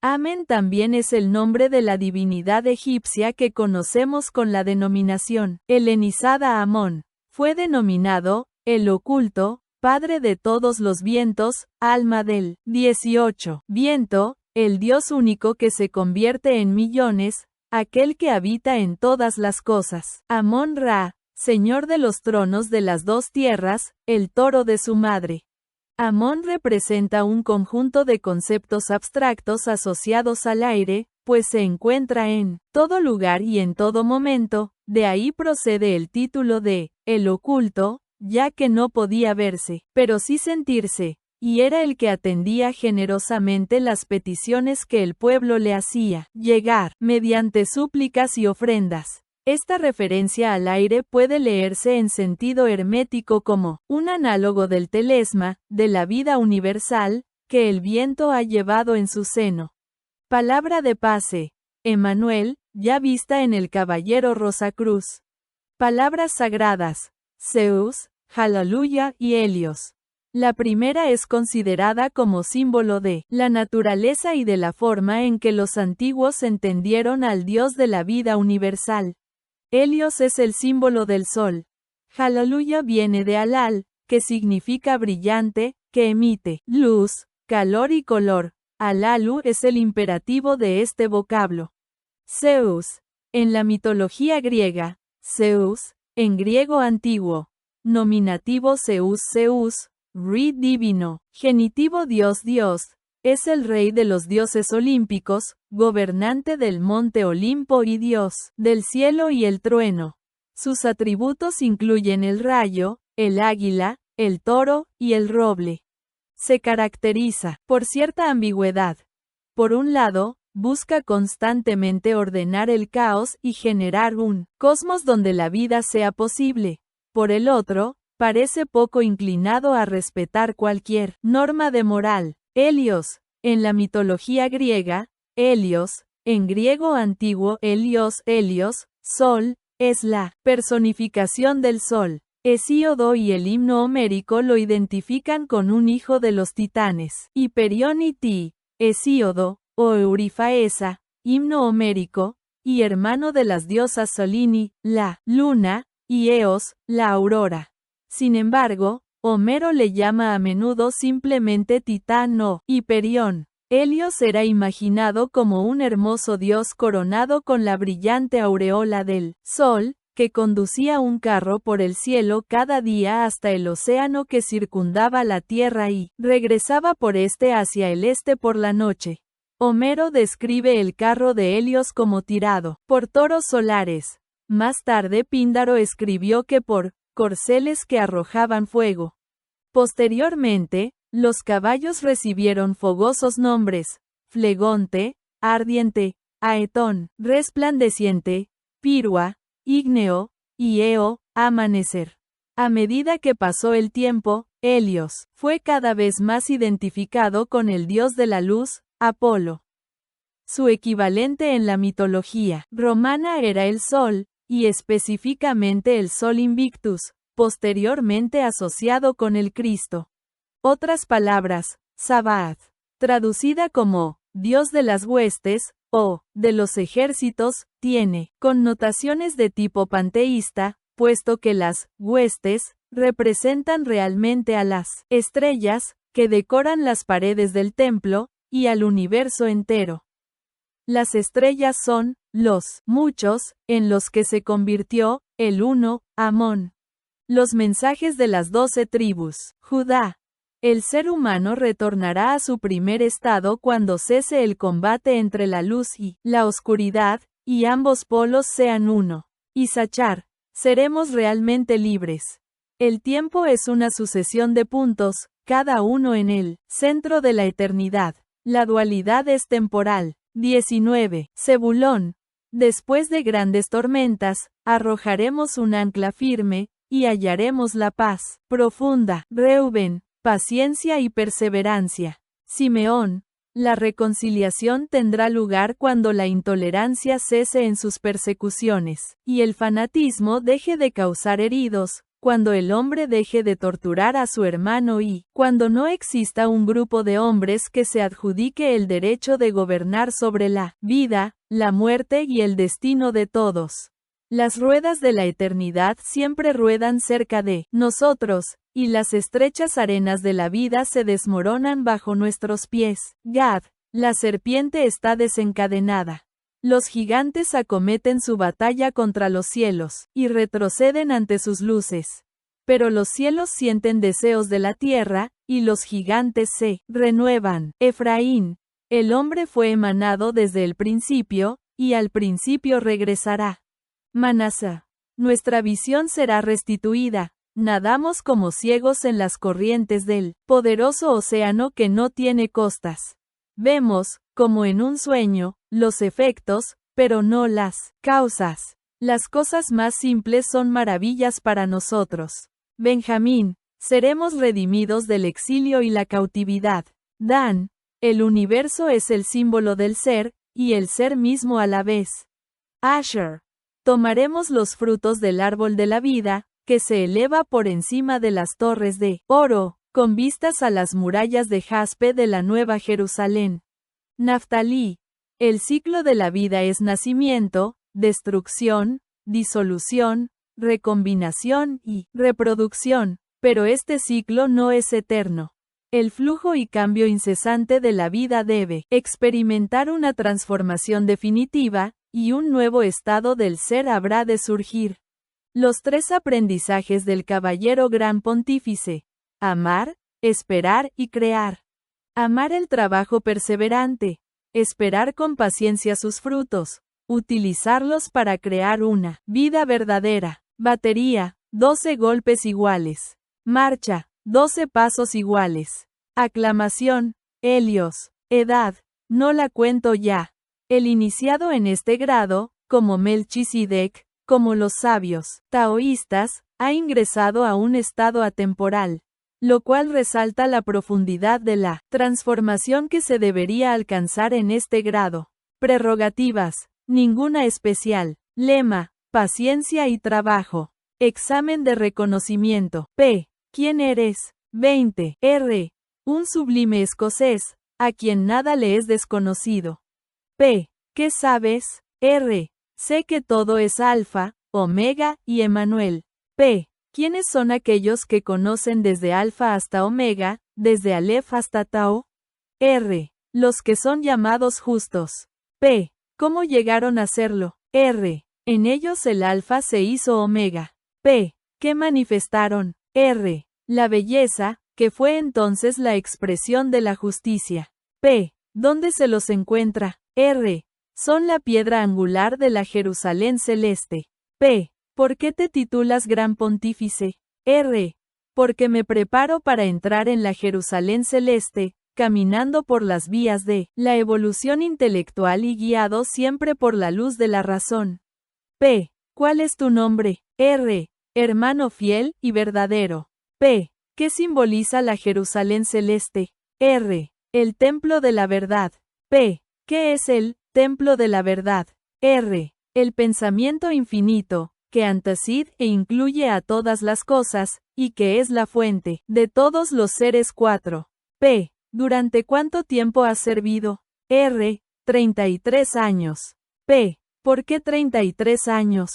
Amen también es el nombre de la divinidad egipcia que conocemos con la denominación helenizada Amón. Fue denominado, el oculto, padre de todos los vientos, alma del 18 viento, el Dios único que se convierte en millones, aquel que habita en todas las cosas. Amón-Ra, señor de los tronos de las 2 tierras, el toro de su madre. Amón representa un conjunto de conceptos abstractos asociados al aire, pues se encuentra en todo lugar y en todo momento, de ahí procede el título de el oculto, ya que no podía verse, pero sí sentirse, y era el que atendía generosamente las peticiones que el pueblo le hacía llegar, mediante súplicas y ofrendas. Esta referencia al aire puede leerse en sentido hermético como un análogo del telesma, de la vida universal, que el viento ha llevado en su seno. Palabra de pase. Emmanuel, ya vista en el caballero Rosacruz. Palabras sagradas. Zeus, Hallelujah y Helios. La primera es considerada como símbolo de la naturaleza y de la forma en que los antiguos entendieron al Dios de la vida universal. Helios es el símbolo del sol. Hallelujah viene de halal, que significa brillante, que emite luz, calor y color. Halalu es el imperativo de este vocablo. Zeus. En la mitología griega, Zeus, en griego antiguo. Nominativo Zeus Zeus, Re divino, genitivo Dios Dios, es el rey de los dioses olímpicos, gobernante del monte Olimpo y Dios del cielo y el trueno. Sus atributos incluyen el rayo, el águila, el toro y el roble. Se caracteriza por cierta ambigüedad. Por un lado, busca constantemente ordenar el caos y generar un cosmos donde la vida sea posible. Por el otro, parece poco inclinado a respetar cualquier norma de moral. Helios. En la mitología griega, Helios, en griego antiguo Helios, sol, es la personificación del sol. Hesíodo y el himno homérico lo identifican con un hijo de los titanes. Hiperión y Ti, Hesíodo, o Eurifaesa, himno homérico, y hermano de las diosas Solini, la luna, y Eos, la aurora. Sin embargo, Homero le llama a menudo simplemente Titán o Hiperión. Helios era imaginado como un hermoso dios coronado con la brillante aureola del sol, que conducía un carro por el cielo cada día hasta el océano que circundaba la tierra y regresaba por este hacia el este por la noche. Homero describe el carro de Helios como tirado por toros solares. Más tarde Píndaro escribió que por corceles que arrojaban fuego. Posteriormente, los caballos recibieron fogosos nombres: Flegonte, ardiente, Aetón, resplandeciente, Pirua, ígneo, y Eo, amanecer. A medida que pasó el tiempo, Helios fue cada vez más identificado con el dios de la luz, Apolo. Su equivalente en la mitología romana era el sol, y específicamente el Sol Invictus, posteriormente asociado con el Cristo. Otras palabras, Sabaoth, traducida como Dios de las huestes, o de los ejércitos, tiene connotaciones de tipo panteísta, puesto que las huestes representan realmente a las estrellas que decoran las paredes del templo, y al universo entero. Las estrellas son los muchos en los que se convirtió el uno, Amón. Los mensajes de las 12 tribus, Judá. El ser humano retornará a su primer estado cuando cese el combate entre la luz y la oscuridad, y ambos polos sean uno. Issachar. Seremos realmente libres. El tiempo es una sucesión de puntos, cada uno en el centro de la eternidad. La dualidad es temporal. 19. Zebulón. Después de grandes tormentas, arrojaremos un ancla firme, y hallaremos la paz profunda. Reuben. Paciencia y perseverancia. Simeón. La reconciliación tendrá lugar cuando la intolerancia cese en sus persecuciones, y el fanatismo deje de causar heridos, cuando el hombre deje de torturar a su hermano y cuando no exista un grupo de hombres que se adjudique el derecho de gobernar sobre la vida, la muerte y el destino de todos. Las ruedas de la eternidad siempre ruedan cerca de nosotros, y las estrechas arenas de la vida se desmoronan bajo nuestros pies. Gad. La serpiente está desencadenada. Los gigantes acometen su batalla contra los cielos, y retroceden ante sus luces. Pero los cielos sienten deseos de la tierra, y los gigantes se renuevan. Efraín. El hombre fue emanado desde el principio, y al principio regresará. Manasá. Nuestra visión será restituida. Nadamos como ciegos en las corrientes del poderoso océano que no tiene costas. Vemos, como en un sueño, los efectos, pero no las causas. Las cosas más simples son maravillas para nosotros. Benjamín. Seremos redimidos del exilio y la cautividad. Dan. El universo es el símbolo del ser, y el ser mismo a la vez. Asher. Tomaremos los frutos del árbol de la vida, que se eleva por encima de las torres de oro. con vistas a las murallas de jaspe de la Nueva Jerusalén. Naftalí. El ciclo de la vida es nacimiento, destrucción, disolución, recombinación y reproducción, pero este ciclo no es eterno. El flujo y cambio incesante de la vida debe experimentar una transformación definitiva, y un nuevo estado del ser habrá de surgir. Los 3 aprendizajes del Caballero Gran Pontífice: amar, esperar y crear. Amar el trabajo perseverante, esperar con paciencia sus frutos, utilizarlos para crear una vida verdadera. Batería, 12 golpes iguales. Marcha, 12 pasos iguales. Aclamación, Helios. Edad, no la cuento ya. El iniciado en este grado, como Melquisedec, como los sabios taoístas, ha ingresado a un estado atemporal, lo cual resalta la profundidad de la transformación que se debería alcanzar en este grado. Prerrogativas, ninguna especial. Lema, paciencia y trabajo. Examen de reconocimiento. P. ¿Quién eres? 20. R. Un sublime escocés, a quien nada le es desconocido. P. ¿Qué sabes? R. Sé que todo es Alfa, Omega y Emanuel. P. ¿Quiénes son aquellos que conocen desde Alfa hasta Omega, desde Aleph hasta Tau? R. Los que son llamados justos. P. ¿Cómo llegaron a serlo? R. En ellos el Alfa se hizo Omega. P. ¿Qué manifestaron? R. La belleza, que fue entonces la expresión de la justicia. P. ¿Dónde se los encuentra? R. Son la piedra angular de la Jerusalén celeste. P. ¿Por qué te titulas Gran Pontífice? R. Porque me preparo para entrar en la Jerusalén celeste, caminando por las vías de la evolución intelectual y guiado siempre por la luz de la razón. P. ¿Cuál es tu nombre? R. Hermano fiel y verdadero. P. ¿Qué simboliza la Jerusalén celeste? R. El templo de la verdad. P. ¿Qué es el templo de la verdad? R. El pensamiento infinito, que antecede e incluye a todas las cosas, y que es la fuente de todos los seres. 4. P. ¿Durante cuánto tiempo has servido? R. 33 años. P. ¿Por qué 33 años?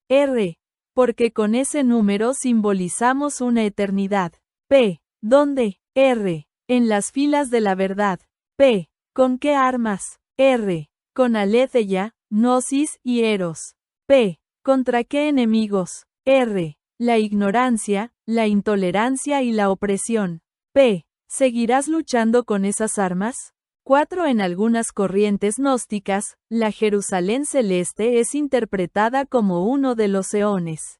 R. Porque con ese número simbolizamos una eternidad. P. ¿Dónde? R. En las filas de la verdad. P. ¿Con qué armas? R. Con aletheia, gnosis y eros. P. ¿Contra qué enemigos? R. La ignorancia, la intolerancia y la opresión. P. ¿Seguirás luchando con esas armas? 4. En algunas corrientes gnósticas, la Jerusalén celeste es interpretada como uno de los eones.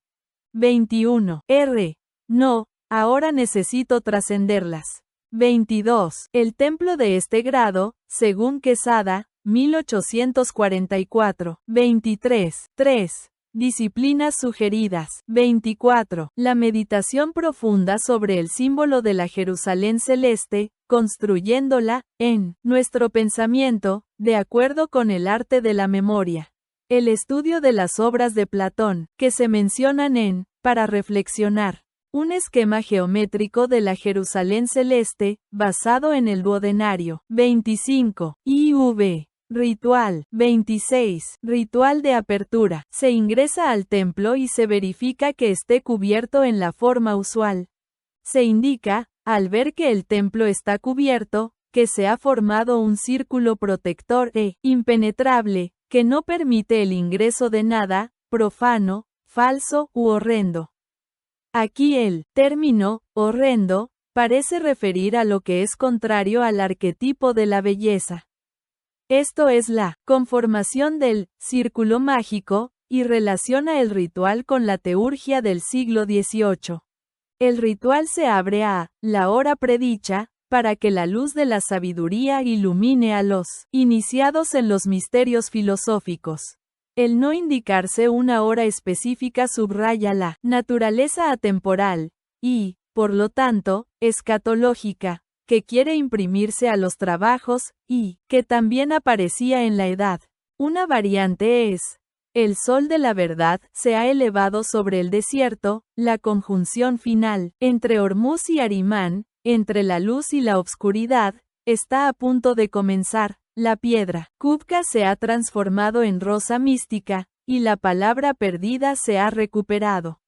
21. R. No, ahora necesito trascenderlas. 22. El templo de este grado, según Quesada, 1844. 23. 3. Disciplinas sugeridas. 24. La meditación profunda sobre el símbolo de la Jerusalén celeste, construyéndola, en nuestro pensamiento, de acuerdo con el arte de la memoria. El estudio de las obras de Platón, que se mencionan en, para reflexionar. Un esquema geométrico de la Jerusalén celeste, basado en el duodenario. 25. IV. Ritual. 26. Ritual de apertura. Se ingresa al templo y se verifica que esté cubierto en la forma usual. Se indica, al ver que el templo está cubierto, que se ha formado un círculo protector e impenetrable, que no permite el ingreso de nada, profano, falso u horrendo. Aquí el término, horrendo, parece referir a lo que es contrario al arquetipo de la belleza. Esto es la conformación del círculo mágico, y relaciona el ritual con la teurgia del siglo XVIII. El ritual se abre a la hora predicha, para que la luz de la sabiduría ilumine a los iniciados en los misterios filosóficos. El no indicarse una hora específica subraya la naturaleza atemporal, y, por lo tanto, escatológica, que quiere imprimirse a los trabajos, y que también aparecía en la edad. Una variante es, el sol de la verdad se ha elevado sobre el desierto, la conjunción final, entre Hormuz y Arimán, entre la luz y la obscuridad, está a punto de comenzar. La piedra Kupka se ha transformado en rosa mística, y la palabra perdida se ha recuperado.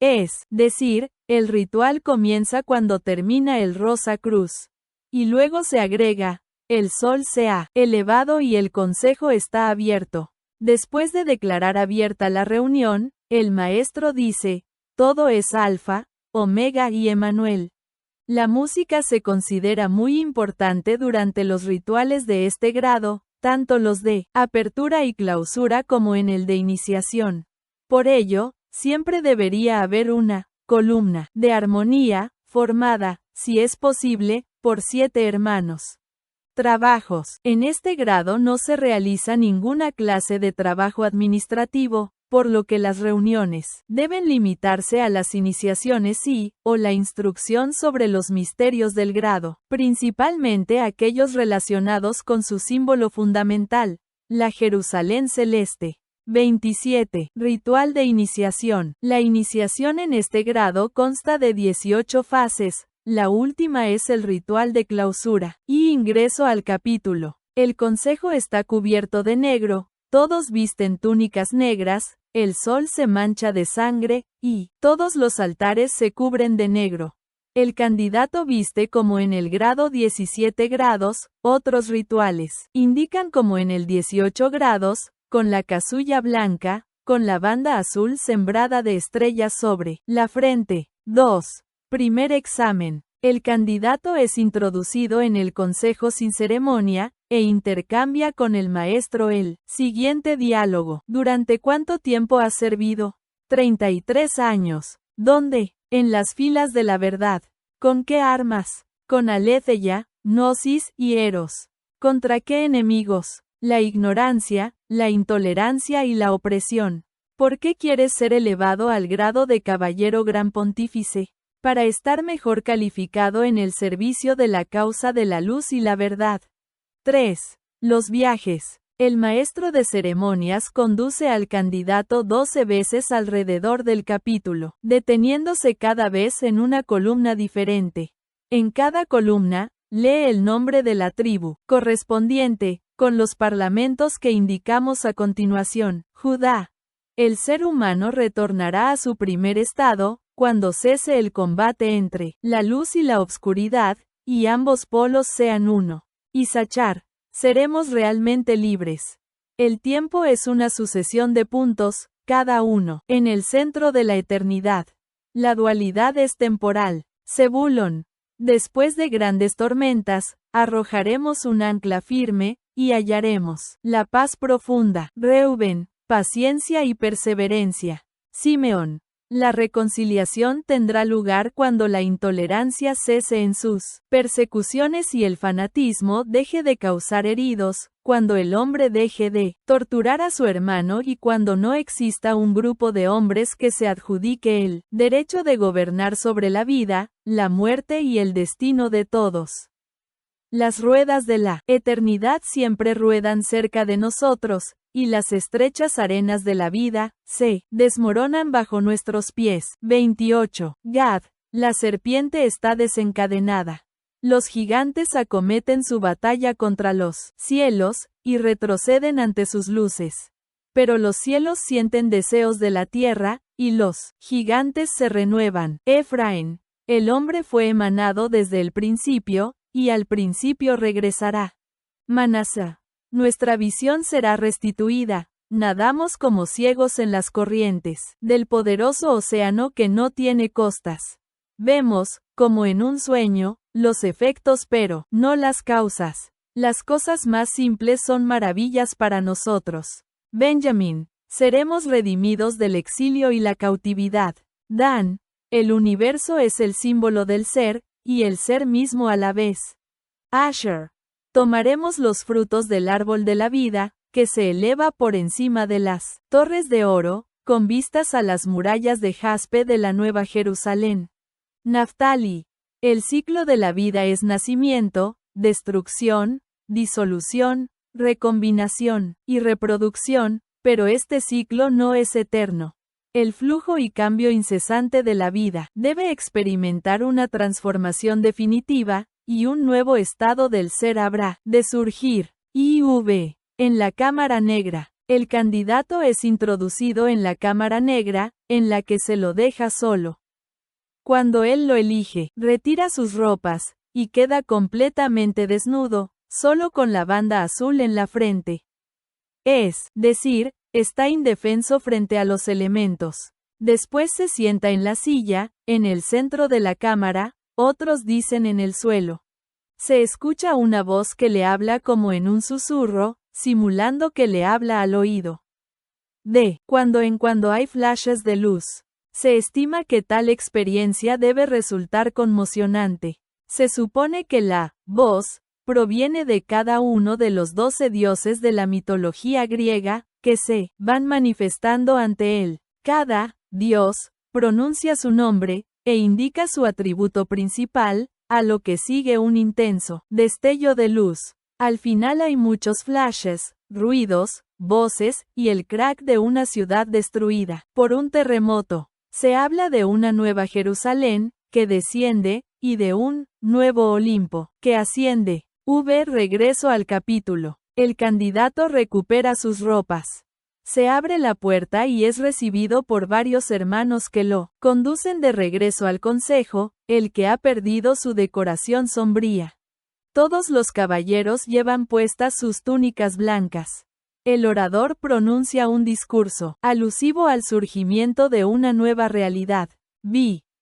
Es decir, el ritual comienza cuando termina el Rosa Cruz. Y luego se agrega, el sol se ha elevado y el consejo está abierto. Después de declarar abierta la reunión, el maestro dice, todo es Alfa, Omega y Emanuel. La música se considera muy importante durante los rituales de este grado, tanto los de apertura y clausura como en el de iniciación. Por ello, siempre debería haber una columna de armonía, formada, si es posible, por 7 hermanos. Trabajos. En este grado no se realiza ninguna clase de trabajo administrativo, por lo que las reuniones deben limitarse a las iniciaciones o la instrucción sobre los misterios del grado, principalmente aquellos relacionados con su símbolo fundamental, la Jerusalén celeste. 27. Ritual de iniciación. La iniciación en este grado consta de 18 fases. La última es el ritual de clausura y ingreso al capítulo. El consejo está cubierto de negro, todos visten túnicas negras, el sol se mancha de sangre, y todos los altares se cubren de negro. El candidato viste como en el grado 17 grados, otros rituales indican como en el 18 grados, con la casulla blanca, con la banda azul sembrada de estrellas sobre la frente. 2. Primer examen. El candidato es introducido en el consejo sin ceremonia, e intercambia con el maestro el siguiente diálogo. ¿Durante cuánto tiempo has servido? 33 años. ¿Dónde? En las filas de la verdad. ¿Con qué armas? Con Aletheia, Gnosis y Eros. ¿Contra qué enemigos? La ignorancia, la intolerancia y la opresión. ¿Por qué quieres ser elevado al grado de caballero gran pontífice? Para estar mejor calificado en el servicio de la causa de la luz y la verdad. 3. Los viajes. El maestro de ceremonias conduce al candidato 12 veces alrededor del capítulo, deteniéndose cada vez en una columna diferente. En cada columna, lee el nombre de la tribu correspondiente, con los parlamentos que indicamos a continuación. Judá. El ser humano retornará a su primer estado, cuando cese el combate entre la luz y la obscuridad, y ambos polos sean uno. Issachar. Seremos realmente libres. El tiempo es una sucesión de puntos, cada uno, en el centro de la eternidad. La dualidad es temporal. Zebulón. Después de grandes tormentas, arrojaremos un ancla firme, y hallaremos la paz profunda. Reuben. Paciencia y perseverancia. Simeón. La reconciliación tendrá lugar cuando la intolerancia cese en sus persecuciones y el fanatismo deje de causar heridos, cuando el hombre deje de torturar a su hermano y cuando no exista un grupo de hombres que se adjudique el derecho de gobernar sobre la vida, la muerte y el destino de todos. Las ruedas de la eternidad siempre ruedan cerca de nosotros, y las estrechas arenas de la vida se desmoronan bajo nuestros pies. 28. Gad. La serpiente está desencadenada. Los gigantes acometen su batalla contra los cielos, y retroceden ante sus luces. Pero los cielos sienten deseos de la tierra, y los gigantes se renuevan. Efraín. El hombre fue emanado desde el principio, y al principio regresará. Manasá. Nuestra visión será restituida. Nadamos como ciegos en las corrientes del poderoso océano que no tiene costas. Vemos, como en un sueño, los efectos pero no las causas. Las cosas más simples son maravillas para nosotros. Benjamín. Seremos redimidos del exilio y la cautividad. Dan. El universo es el símbolo del ser, y el ser mismo a la vez. Asher. Tomaremos los frutos del árbol de la vida, que se eleva por encima de las torres de oro, con vistas a las murallas de jaspe de la Nueva Jerusalén. Naftali. El ciclo de la vida es nacimiento, destrucción, disolución, recombinación y reproducción, pero este ciclo no es eterno. el flujo y cambio incesante de la vida. Debe experimentar una transformación definitiva, y un nuevo estado del ser habrá de surgir. IV. En la cámara negra. El candidato es introducido en la cámara negra, en la que se lo deja solo. Cuando él lo elige, retira sus ropas, y queda completamente desnudo, solo con la banda azul en la frente. Es decir, está indefenso frente a los elementos. Después se sienta en la silla, en el centro de la cámara, otros dicen en el suelo. Se escucha una voz que le habla como en un susurro, simulando que le habla al oído. De cuando en cuando hay flashes de luz. Se estima que tal experiencia debe resultar conmocionante. Se supone que la voz proviene de cada uno de los 12 dioses de la mitología griega, que se van manifestando ante él. Cada dios pronuncia su nombre, e indica su atributo principal, a lo que sigue un intenso destello de luz. Al final hay muchos flashes, ruidos, voces, y el crack de una ciudad destruida por un terremoto. Se habla de una nueva Jerusalén, que desciende, y de un nuevo Olimpo, que asciende. Regreso al capítulo. El candidato recupera sus ropas. Se abre la puerta y es recibido por varios hermanos que lo conducen de regreso al consejo, el que ha perdido su decoración sombría. Todos los caballeros llevan puestas sus túnicas blancas. El orador pronuncia un discurso, alusivo al surgimiento de una nueva realidad.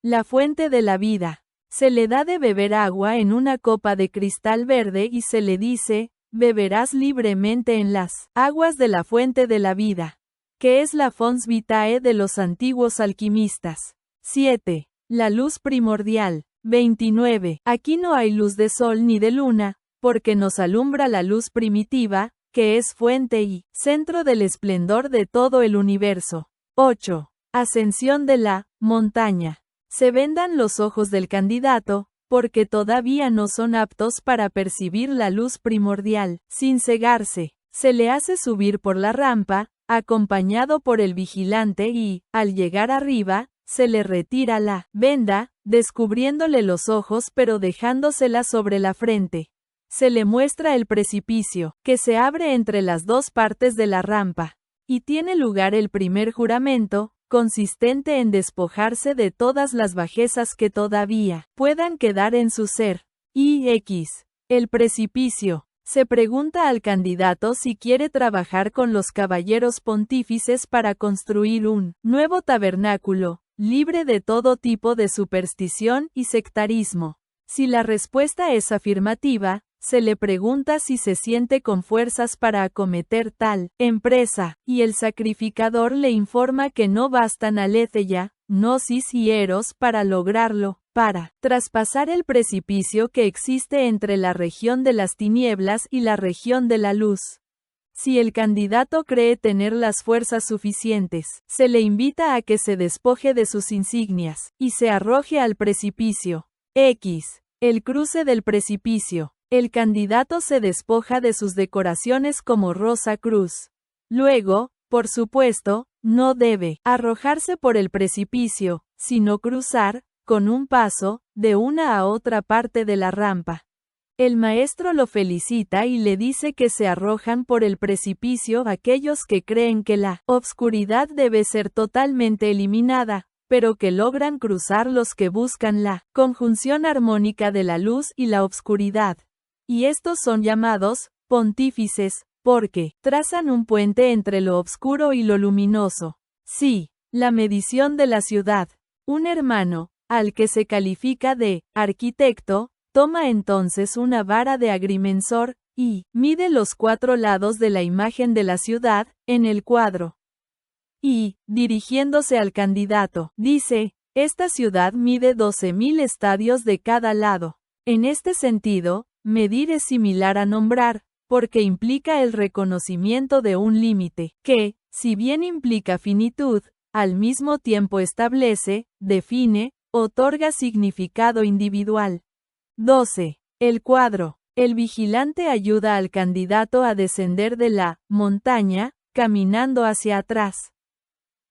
La fuente de la vida. Se le da de beber agua en una copa de cristal verde y se le dice, beberás libremente en las aguas de la fuente de la vida, que es la fons vitae de los antiguos alquimistas. 7. La luz primordial. 29. Aquí no hay luz de sol ni de luna, porque nos alumbra la luz primitiva, que es fuente y centro del esplendor de todo el universo. 8. Ascensión de la montaña. Se vendan los ojos del candidato, porque todavía no son aptos para percibir la luz primordial. Sin cegarse, se le hace subir por la rampa, acompañado por el vigilante y, al llegar arriba, se le retira la venda, descubriéndole los ojos pero dejándosela sobre la frente. Se le muestra el precipicio, que se abre entre las dos partes de la rampa. Y tiene lugar el primer juramento, consistente en despojarse de todas las bajezas que todavía puedan quedar en su ser. El precipicio. Se pregunta al candidato si quiere trabajar con los caballeros pontífices para construir un nuevo tabernáculo, libre de todo tipo de superstición y sectarismo. Si la respuesta es afirmativa, se le pregunta si se siente con fuerzas para acometer tal empresa, y el sacrificador le informa que no bastan aletheia, gnosis y eros para lograrlo, para traspasar el precipicio que existe entre la región de las tinieblas y la región de la luz. Si el candidato cree tener las fuerzas suficientes, se le invita a que se despoje de sus insignias, y se arroje al precipicio. El cruce del precipicio. El candidato se despoja de sus decoraciones como rosa cruz. Luego, por supuesto, no debe arrojarse por el precipicio, sino cruzar, con un paso, de una a otra parte de la rampa. El maestro lo felicita y le dice que se arrojan por el precipicio aquellos que creen que la obscuridad debe ser totalmente eliminada, pero que logran cruzar los que buscan la conjunción armónica de la luz y la obscuridad. Y estos son llamados pontífices, porque trazan un puente entre lo oscuro y lo luminoso. La medición de la ciudad. Un hermano, al que se califica de arquitecto, toma entonces una vara de agrimensor, y mide los 4 lados de la imagen de la ciudad, en el cuadro. Y, dirigiéndose al candidato, dice, esta ciudad mide 12.000 estadios de cada lado. En este sentido, medir es similar a nombrar, porque implica el reconocimiento de un límite, que, si bien implica finitud, al mismo tiempo establece, define, otorga significado individual. 12. El cuadro. El vigilante ayuda al candidato a descender de la montaña, caminando hacia atrás.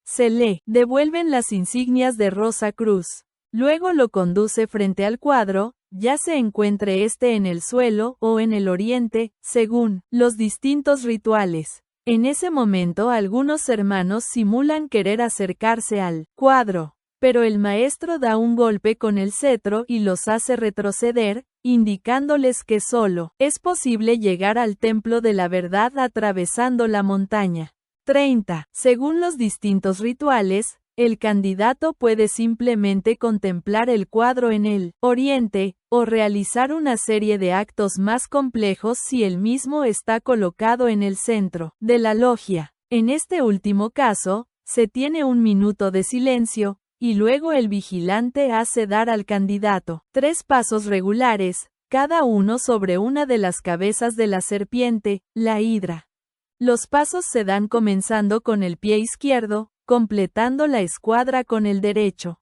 Se le devuelven las insignias de Rosa Cruz. Luego lo conduce frente al cuadro, ya se encuentre este en el suelo o en el oriente, según los distintos rituales. En ese momento algunos hermanos simulan querer acercarse al cuadro, pero el maestro da un golpe con el cetro y los hace retroceder, indicándoles que solo es posible llegar al templo de la verdad atravesando la montaña. 30. Según los distintos rituales, el candidato puede simplemente contemplar el cuadro en el oriente, o realizar una serie de actos más complejos si el mismo está colocado en el centro de la logia. En este último caso, se tiene un minuto de silencio, y luego el vigilante hace dar al candidato 3 pasos regulares, cada uno sobre una de las cabezas de la serpiente, la hidra. Los pasos se dan comenzando con el pie izquierdo, completando la escuadra con el derecho.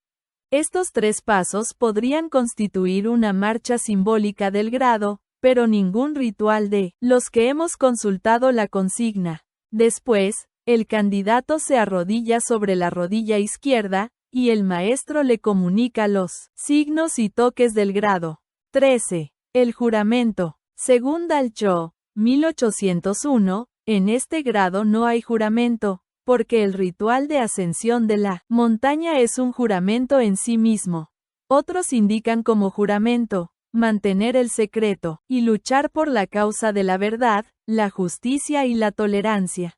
Estos 3 pasos podrían constituir una marcha simbólica del grado, pero ningún ritual de los que hemos consultado la consigna. Después, el candidato se arrodilla sobre la rodilla izquierda, y el maestro le comunica los signos y toques del grado. 13. El juramento. Según Dalcho, 1801, en este grado no hay juramento, porque el ritual de ascensión de la montaña es un juramento en sí mismo. Otros indican como juramento, mantener el secreto, y luchar por la causa de la verdad, la justicia y la tolerancia.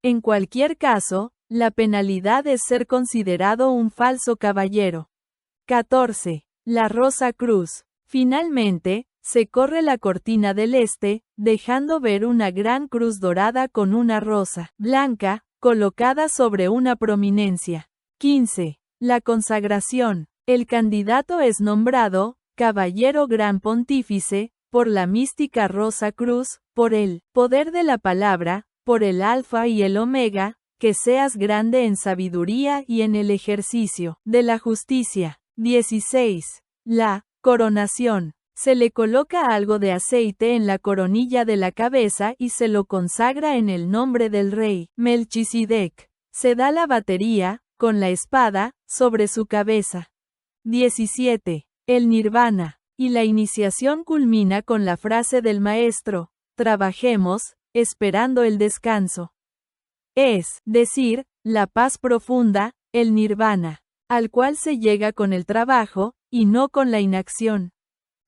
En cualquier caso, la penalidad es ser considerado un falso caballero. 14. La Rosa Cruz. Finalmente, se corre la cortina del este, dejando ver una gran cruz dorada con una rosa blanca, colocada sobre una prominencia. 15. La consagración. El candidato es nombrado Caballero Gran Pontífice, por la mística Rosa Cruz, por el poder de la palabra, por el Alfa y el Omega, que seas grande en sabiduría y en el ejercicio de la justicia. 16. La coronación. Se le coloca algo de aceite en la coronilla de la cabeza y se lo consagra en el nombre del rey Melquisedec. Se da la batería, con la espada, sobre su cabeza. 17. El nirvana. Y la iniciación culmina con la frase del maestro, trabajemos, esperando el descanso. Es decir, la paz profunda, el nirvana, al cual se llega con el trabajo, y no con la inacción.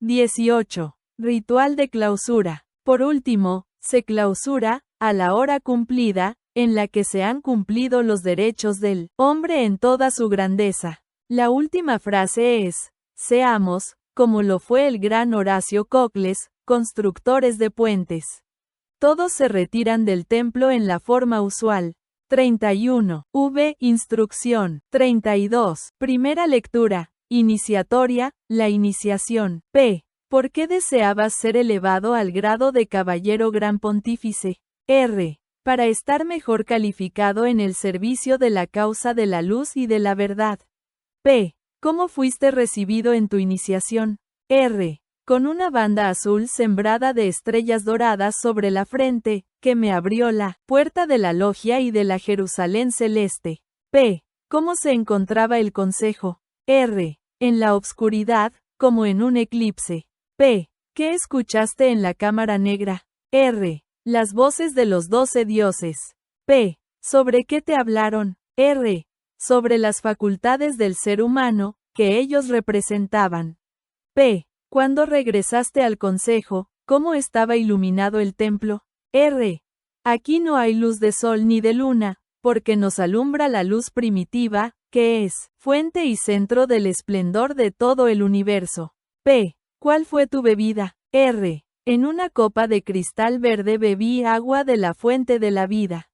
18. Ritual de clausura. Por último, se clausura, a la hora cumplida, en la que se han cumplido los derechos del hombre en toda su grandeza. La última frase es, seamos, como lo fue el gran Horacio Cocles, constructores de puentes. Todos se retiran del templo en la forma usual. 31. Instrucción. 32. Primera lectura. Iniciatoria, la iniciación. P. ¿Por qué deseabas ser elevado al grado de caballero gran pontífice? R. Para estar mejor calificado en el servicio de la causa de la luz y de la verdad. P. ¿Cómo fuiste recibido en tu iniciación? R. Con una banda azul sembrada de estrellas doradas sobre la frente, que me abrió la puerta de la logia y de la Jerusalén celeste. P. ¿Cómo se encontraba el consejo? R. En la obscuridad, como en un eclipse. P. ¿Qué escuchaste en la cámara negra? R. Las voces de los 12 dioses. P. ¿Sobre qué te hablaron? R. Sobre las facultades del ser humano, que ellos representaban. P. ¿Cuándo regresaste al consejo, cómo estaba iluminado el templo? R. Aquí no hay luz de sol ni de luna, porque nos alumbra la luz primitiva, que es fuente y centro del esplendor de todo el universo. P. ¿Cuál fue tu bebida? R. En una copa de cristal verde bebí agua de la fuente de la vida.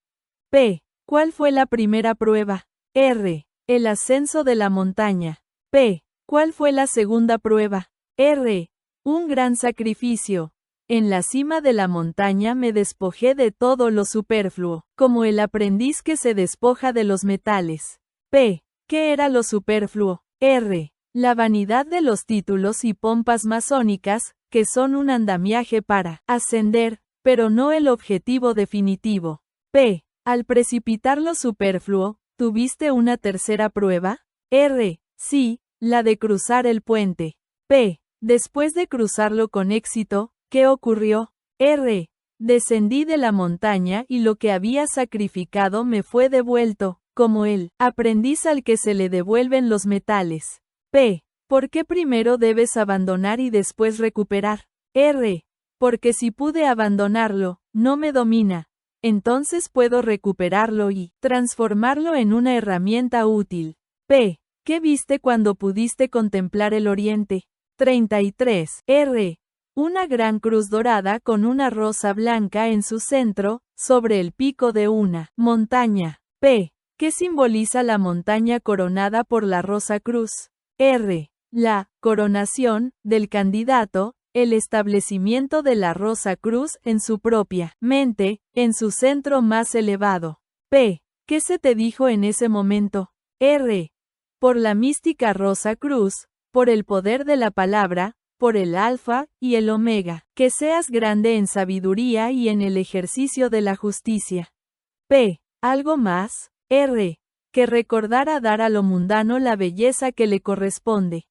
P. ¿Cuál fue la primera prueba? R. El ascenso de la montaña. P. ¿Cuál fue la segunda prueba? R. Un gran sacrificio. En la cima de la montaña me despojé de todo lo superfluo, como el aprendiz que se despoja de los metales. P. ¿Qué era lo superfluo? R. La vanidad de los títulos y pompas masónicas, que son un andamiaje para ascender, pero no el objetivo definitivo. P. Al precipitar lo superfluo, ¿Tuviste una tercera prueba? R. Sí, la de cruzar el puente. P. Después de cruzarlo con éxito, ¿qué ocurrió? R. Descendí de la montaña y lo que había sacrificado me fue devuelto, como el aprendiz al que se le devuelven los metales. P. ¿Por qué primero debes abandonar y después recuperar? R. Porque si pude abandonarlo, no me domina. Entonces puedo recuperarlo y transformarlo en una herramienta útil. P. ¿Qué viste cuando pudiste contemplar el oriente? 33. R. Una gran cruz dorada con una rosa blanca en su centro, sobre el pico de una montaña. P. ¿Qué simboliza la montaña coronada por la rosa cruz? R. La coronación del candidato, el establecimiento de la rosa cruz en su propia mente, en su centro más elevado. P. ¿Qué se te dijo en ese momento? R. Por la mística rosa cruz, por el poder de la palabra, por el alfa y el omega, que seas grande en sabiduría y en el ejercicio de la justicia. P. ¿Algo más? R. Que recordara dar a lo mundano la belleza que le corresponde.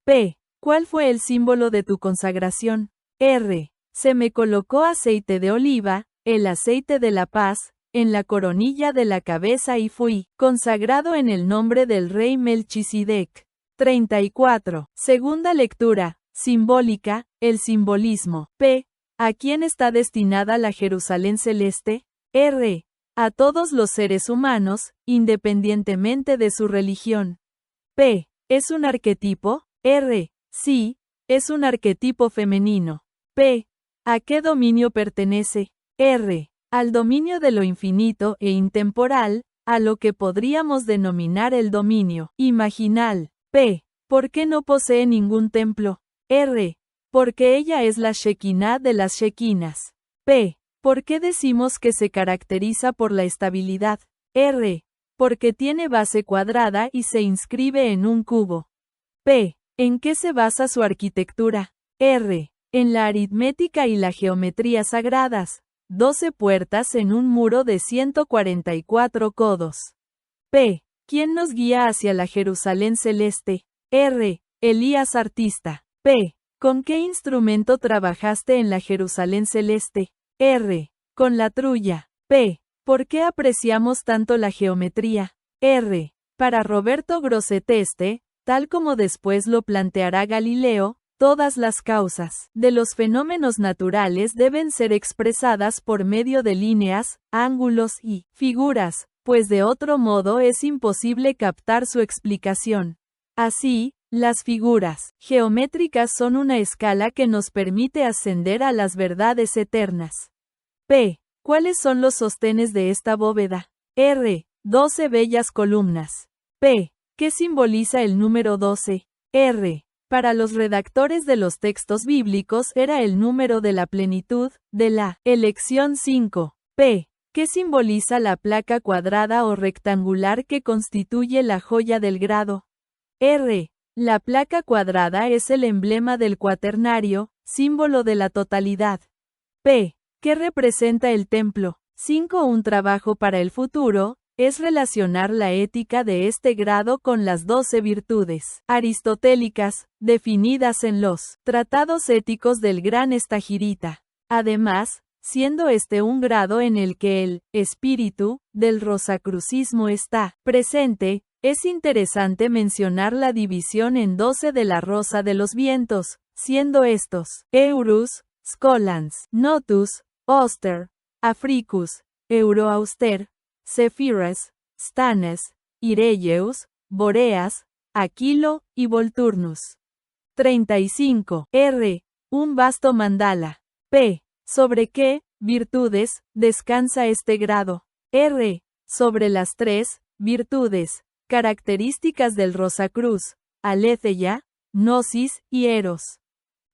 P. ¿Cuál fue el símbolo de tu consagración? R. Se me colocó aceite de oliva, el aceite de la paz, en la coronilla de la cabeza y fui consagrado en el nombre del rey Melchisedec. 34. Segunda lectura. Simbólica, el simbolismo. P. ¿A quién está destinada la Jerusalén celeste? R. A todos los seres humanos, independientemente de su religión. P. ¿Es un arquetipo? R. Sí, es un arquetipo femenino. P. ¿A qué dominio pertenece? R. Al dominio de lo infinito e intemporal, a lo que podríamos denominar el dominio imaginal. P. ¿Por qué no posee ningún templo? R. Porque ella es la Shekinah de las Shekinahs. P. ¿Por qué decimos que se caracteriza por la estabilidad? R. Porque tiene base cuadrada y se inscribe en un cubo. P. ¿En qué se basa su arquitectura? R. En la aritmética y la geometría sagradas. 12 puertas en un muro de 144 codos. P. ¿Quién nos guía hacia la Jerusalén celeste? R. Elías artista. P. ¿Con qué instrumento trabajaste en la Jerusalén celeste? R. Con la trulla. P. ¿Por qué apreciamos tanto la geometría? R. Para Roberto Grosseteste, tal como después lo planteará Galileo, todas las causas de los fenómenos naturales deben ser expresadas por medio de líneas, ángulos y figuras, pues de otro modo es imposible captar su explicación. Así, las figuras geométricas son una escala que nos permite ascender a las verdades eternas. P. ¿Cuáles son los sostenes de esta bóveda? R. 12 bellas columnas. P. ¿Qué simboliza el número 12? R. Para los redactores de los textos bíblicos era el número de la plenitud, de la elección 5. P. ¿Qué simboliza la placa cuadrada o rectangular que constituye la joya del grado? R. La placa cuadrada es el emblema del cuaternario, símbolo de la totalidad. P. ¿Qué representa el templo? 5. Un trabajo para el futuro, es relacionar la ética de este grado con las 12 virtudes aristotélicas, definidas en los tratados éticos del gran Estagirita. Además, siendo este un grado en el que el espíritu del rosacrucismo está presente, es interesante mencionar la división en 12 de la rosa de los vientos, siendo estos Eurus, Scholans, Notus, Oster, Africus, Euroauster, Zephyras, Stanes, Ireyeus, Boreas, Aquilo y Volturnus. 35. R. Un vasto mandala. P. ¿Sobre qué virtudes descansa este grado? R. Sobre las 3 virtudes características del Rosacruz, Aletheia, Gnosis y Eros.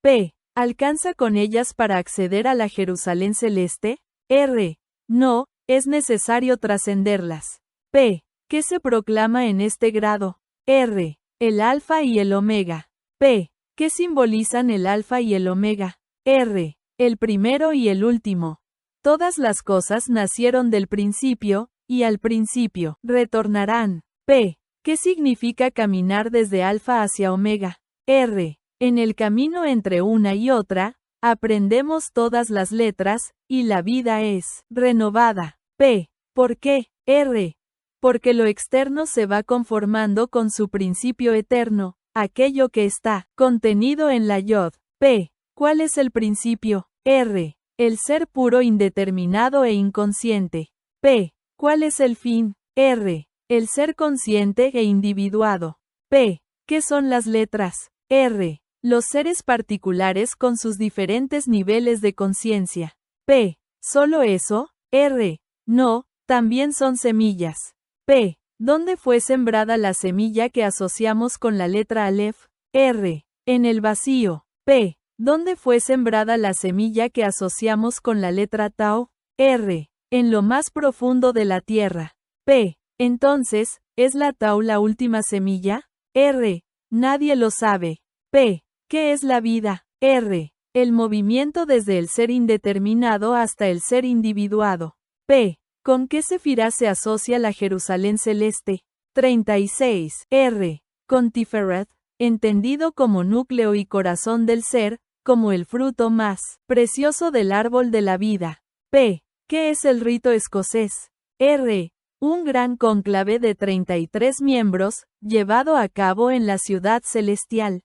P. ¿Alcanza con ellas para acceder a la Jerusalén celeste? R. No, es necesario trascenderlas. P. ¿Qué se proclama en este grado? R. El alfa y el omega. P. ¿Qué simbolizan el alfa y el omega? R. El primero y el último. Todas las cosas nacieron del principio, y al principio, retornarán. P. ¿Qué significa caminar desde alfa hacia omega? R. En el camino entre una y otra, aprendemos todas las letras, y la vida es renovada. P. ¿Por qué? R. Porque lo externo se va conformando con su principio eterno, aquello que está contenido en la Yod. P. ¿Cuál es el principio? R. El ser puro, indeterminado e inconsciente. P. ¿Cuál es el fin? R. El ser consciente e individuado. P. ¿Qué son las letras? R. Los seres particulares con sus diferentes niveles de conciencia. P. ¿Solo eso? R. No, también son semillas. P. ¿Dónde fue sembrada la semilla que asociamos con la letra Aleph? R. En el vacío. P. ¿Dónde fue sembrada la semilla que asociamos con la letra Tau? R. En lo más profundo de la tierra. P. Entonces, ¿es la Tau la última semilla? R. Nadie lo sabe. P. ¿Qué es la vida? R. El movimiento desde el ser indeterminado hasta el ser individuado. P. ¿Con qué sefirá se asocia la Jerusalén celeste? 36. R. Con Tiferet, entendido como núcleo y corazón del ser, como el fruto más precioso del árbol de la vida. P. ¿Qué es el rito escocés? R. Un gran cónclave de 33 miembros, llevado a cabo en la ciudad celestial.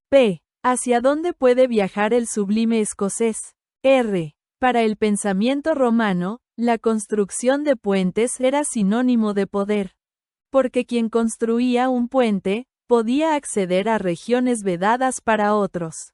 P. ¿Hacia dónde puede viajar el sublime escocés? R. Para el pensamiento romano, la construcción de puentes era sinónimo de poder. Porque quien construía un puente, podía acceder a regiones vedadas para otros.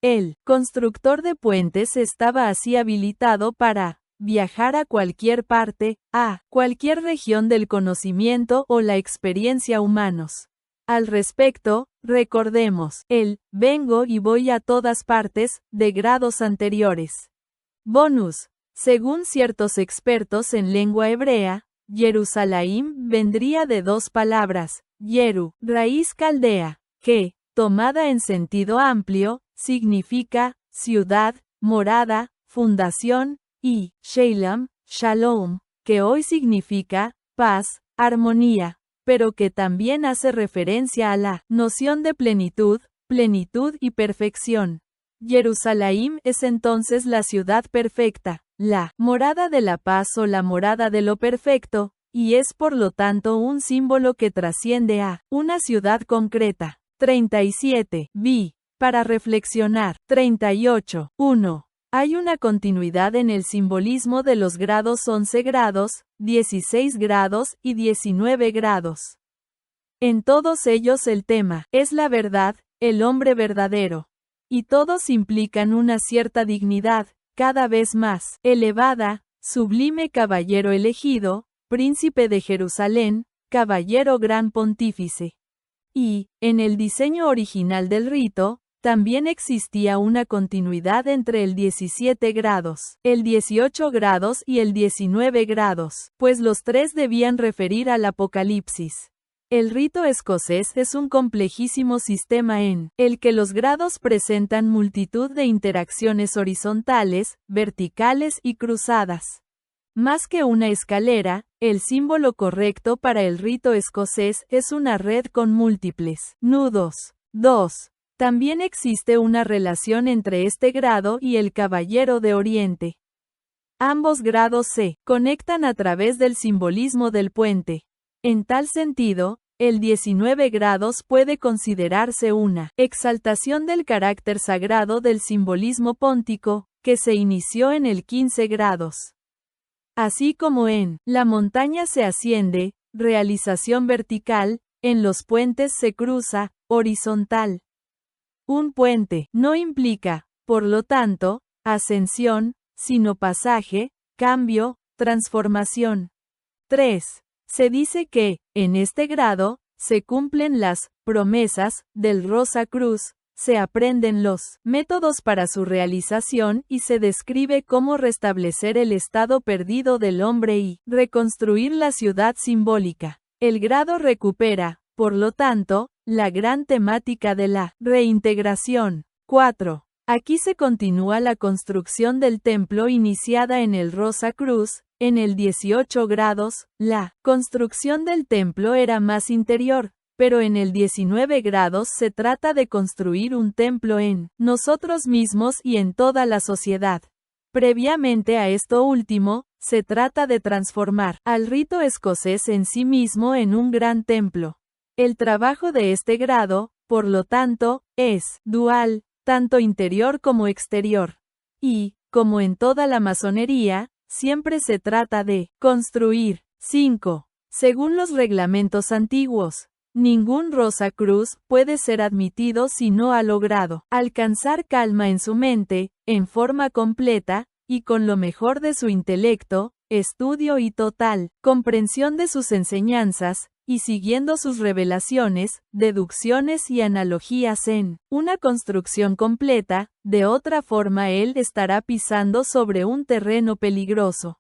El constructor de puentes estaba así habilitado para viajar a cualquier parte, a cualquier región del conocimiento o la experiencia humanos. Al respecto, recordemos, el vengo y voy a todas partes, de grados anteriores. Bonus. Según ciertos expertos en lengua hebrea, Jerusalem vendría de dos palabras, Yeru, raíz caldea, que, tomada en sentido amplio, significa ciudad, morada, fundación, y Shalom, Shalom, que hoy significa paz, armonía, pero que también hace referencia a la noción de plenitud, plenitud y perfección. Jerusalem es entonces la ciudad perfecta, la morada de la paz o la morada de lo perfecto, y es por lo tanto un símbolo que trasciende a una ciudad concreta. 37. B. Para reflexionar. 38. 1. Hay una continuidad en el simbolismo de los grados 11 grados, 16 grados y 19 grados. En todos ellos el tema es la verdad, el hombre verdadero. Y todos implican una cierta dignidad, cada vez más elevada, sublime caballero elegido, príncipe de Jerusalén, caballero gran pontífice. Y, en el diseño original del rito, también existía una continuidad entre el 17 grados, el 18 grados y el 19 grados, pues los tres debían referir al Apocalipsis. El rito escocés es un complejísimo sistema en el que los grados presentan multitud de interacciones horizontales, verticales y cruzadas. Más que una escalera, el símbolo correcto para el rito escocés es una red con múltiples nudos. 2. También existe una relación entre este grado y el caballero de Oriente. Ambos grados se conectan a través del simbolismo del puente. En tal sentido, el 19 grados puede considerarse una exaltación del carácter sagrado del simbolismo póntico, que se inició en el 15 grados. Así como en la montaña se asciende, realización vertical, en los puentes se cruza, horizontal. Un puente no implica, por lo tanto, ascensión, sino pasaje, cambio, transformación. 3. Se dice que, en este grado, se cumplen las promesas del Rosa Cruz, se aprenden los métodos para su realización y se describe cómo restablecer el estado perdido del hombre y reconstruir la ciudad simbólica. El grado recupera, por lo tanto, la gran temática de la reintegración. 4. Aquí se continúa la construcción del templo iniciada en el Rosa Cruz, en el 18 grados, la construcción del templo era más interior, pero en el 19 grados se trata de construir un templo en nosotros mismos y en toda la sociedad. Previamente a esto último, se trata de transformar al rito escocés en sí mismo en un gran templo. El trabajo de este grado, por lo tanto, es dual, tanto interior como exterior. Y, como en toda la masonería, siempre se trata de construir. 5. Según los reglamentos antiguos, ningún Rosacruz puede ser admitido si no ha logrado alcanzar calma en su mente, en forma completa, y con lo mejor de su intelecto, estudio y total comprensión de sus enseñanzas, y siguiendo sus revelaciones, deducciones y analogías en una construcción completa, de otra forma él estará pisando sobre un terreno peligroso.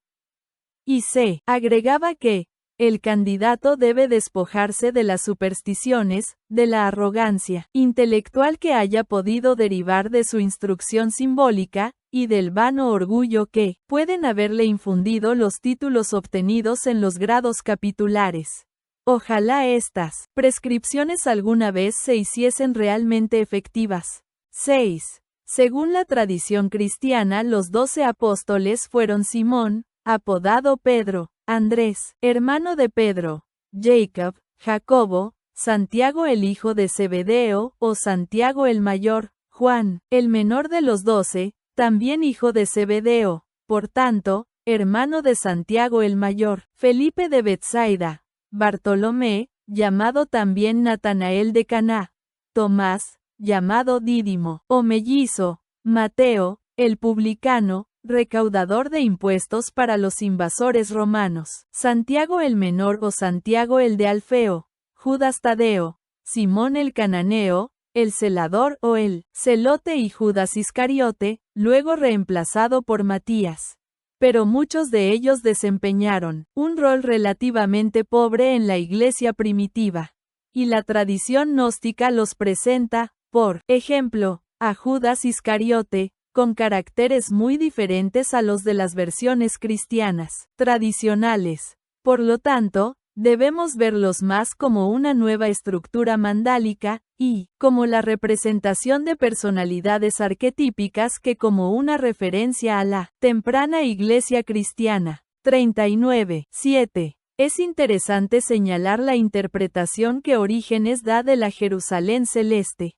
Y se agregaba que el candidato debe despojarse de las supersticiones, de la arrogancia intelectual que haya podido derivar de su instrucción simbólica, y del vano orgullo que pueden haberle infundido los títulos obtenidos en los grados capitulares. Ojalá estas prescripciones alguna vez se hiciesen realmente efectivas. 6. Según la tradición cristiana, los 12 apóstoles fueron Simón, apodado Pedro, Andrés, hermano de Pedro, Jacob, Jacobo, Santiago el hijo de Zebedeo, o Santiago el mayor, Juan, el menor de los 12, también hijo de Zebedeo, por tanto, hermano de Santiago el mayor, Felipe de Betsaida, Bartolomé, llamado también Natanael de Caná, Tomás, llamado Dídimo, o mellizo, Mateo, el publicano, recaudador de impuestos para los invasores romanos, Santiago el menor o Santiago el de Alfeo, Judas Tadeo, Simón el cananeo, el celador o el celote y Judas Iscariote, luego reemplazado por Matías. Pero muchos de ellos desempeñaron un rol relativamente pobre en la iglesia primitiva. Y la tradición gnóstica los presenta, por ejemplo, a Judas Iscariote, con caracteres muy diferentes a los de las versiones cristianas tradicionales. Por lo tanto, debemos verlos más como una nueva estructura mandálica, y como la representación de personalidades arquetípicas que como una referencia a la temprana iglesia cristiana. 39. 7. Es interesante señalar la interpretación que Orígenes da de la Jerusalén celeste.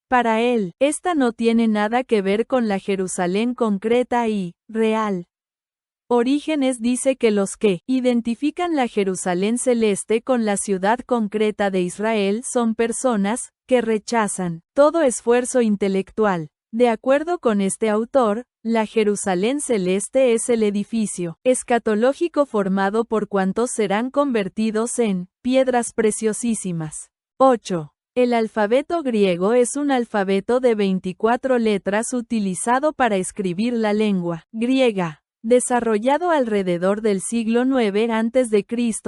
Para él, esta no tiene nada que ver con la Jerusalén concreta y real. Orígenes dice que los que identifican la Jerusalén celeste con la ciudad concreta de Israel son personas que rechazan todo esfuerzo intelectual. De acuerdo con este autor, la Jerusalén celeste es el edificio escatológico formado por cuantos serán convertidos en piedras preciosísimas. 8. El alfabeto griego es un alfabeto de 24 letras utilizado para escribir la lengua griega. Desarrollado alrededor del siglo IX a.C.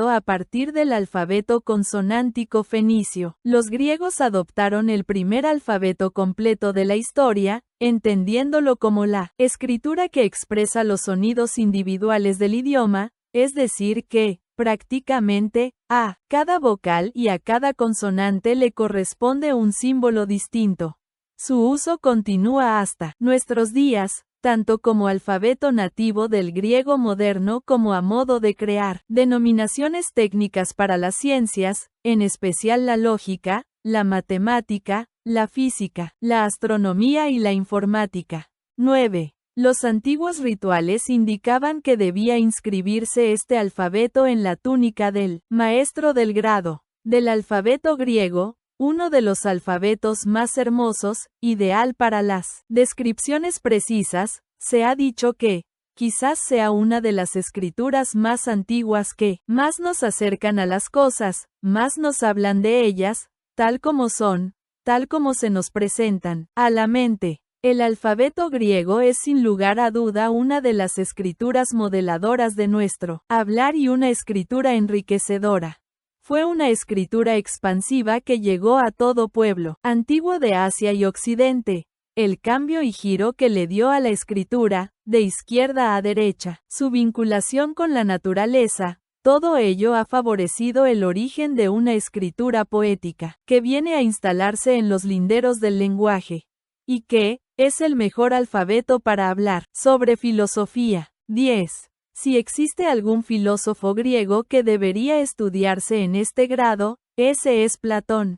a partir del alfabeto consonántico fenicio, los griegos adoptaron el primer alfabeto completo de la historia, entendiéndolo como la escritura que expresa los sonidos individuales del idioma, es decir que, prácticamente, a cada vocal y a cada consonante le corresponde un símbolo distinto. Su uso continúa hasta nuestros días, tanto como alfabeto nativo del griego moderno como a modo de crear denominaciones técnicas para las ciencias, en especial la lógica, la matemática, la física, la astronomía y la informática. 9. Los antiguos rituales indicaban que debía inscribirse este alfabeto en la túnica del maestro del grado. Del alfabeto griego, uno de los alfabetos más hermosos, ideal para las descripciones precisas, se ha dicho que, quizás sea una de las escrituras más antiguas que más nos acercan a las cosas, más nos hablan de ellas, tal como son, tal como se nos presentan a la mente. El alfabeto griego es sin lugar a duda una de las escrituras modeladoras de nuestro hablar y una escritura enriquecedora. Fue una escritura expansiva que llegó a todo pueblo antiguo de Asia y Occidente, el cambio y giro que le dio a la escritura, de izquierda a derecha, su vinculación con la naturaleza, todo ello ha favorecido el origen de una escritura poética, que viene a instalarse en los linderos del lenguaje, y que, es el mejor alfabeto para hablar sobre filosofía. 10. Si existe algún filósofo griego que debería estudiarse en este grado, ese es Platón.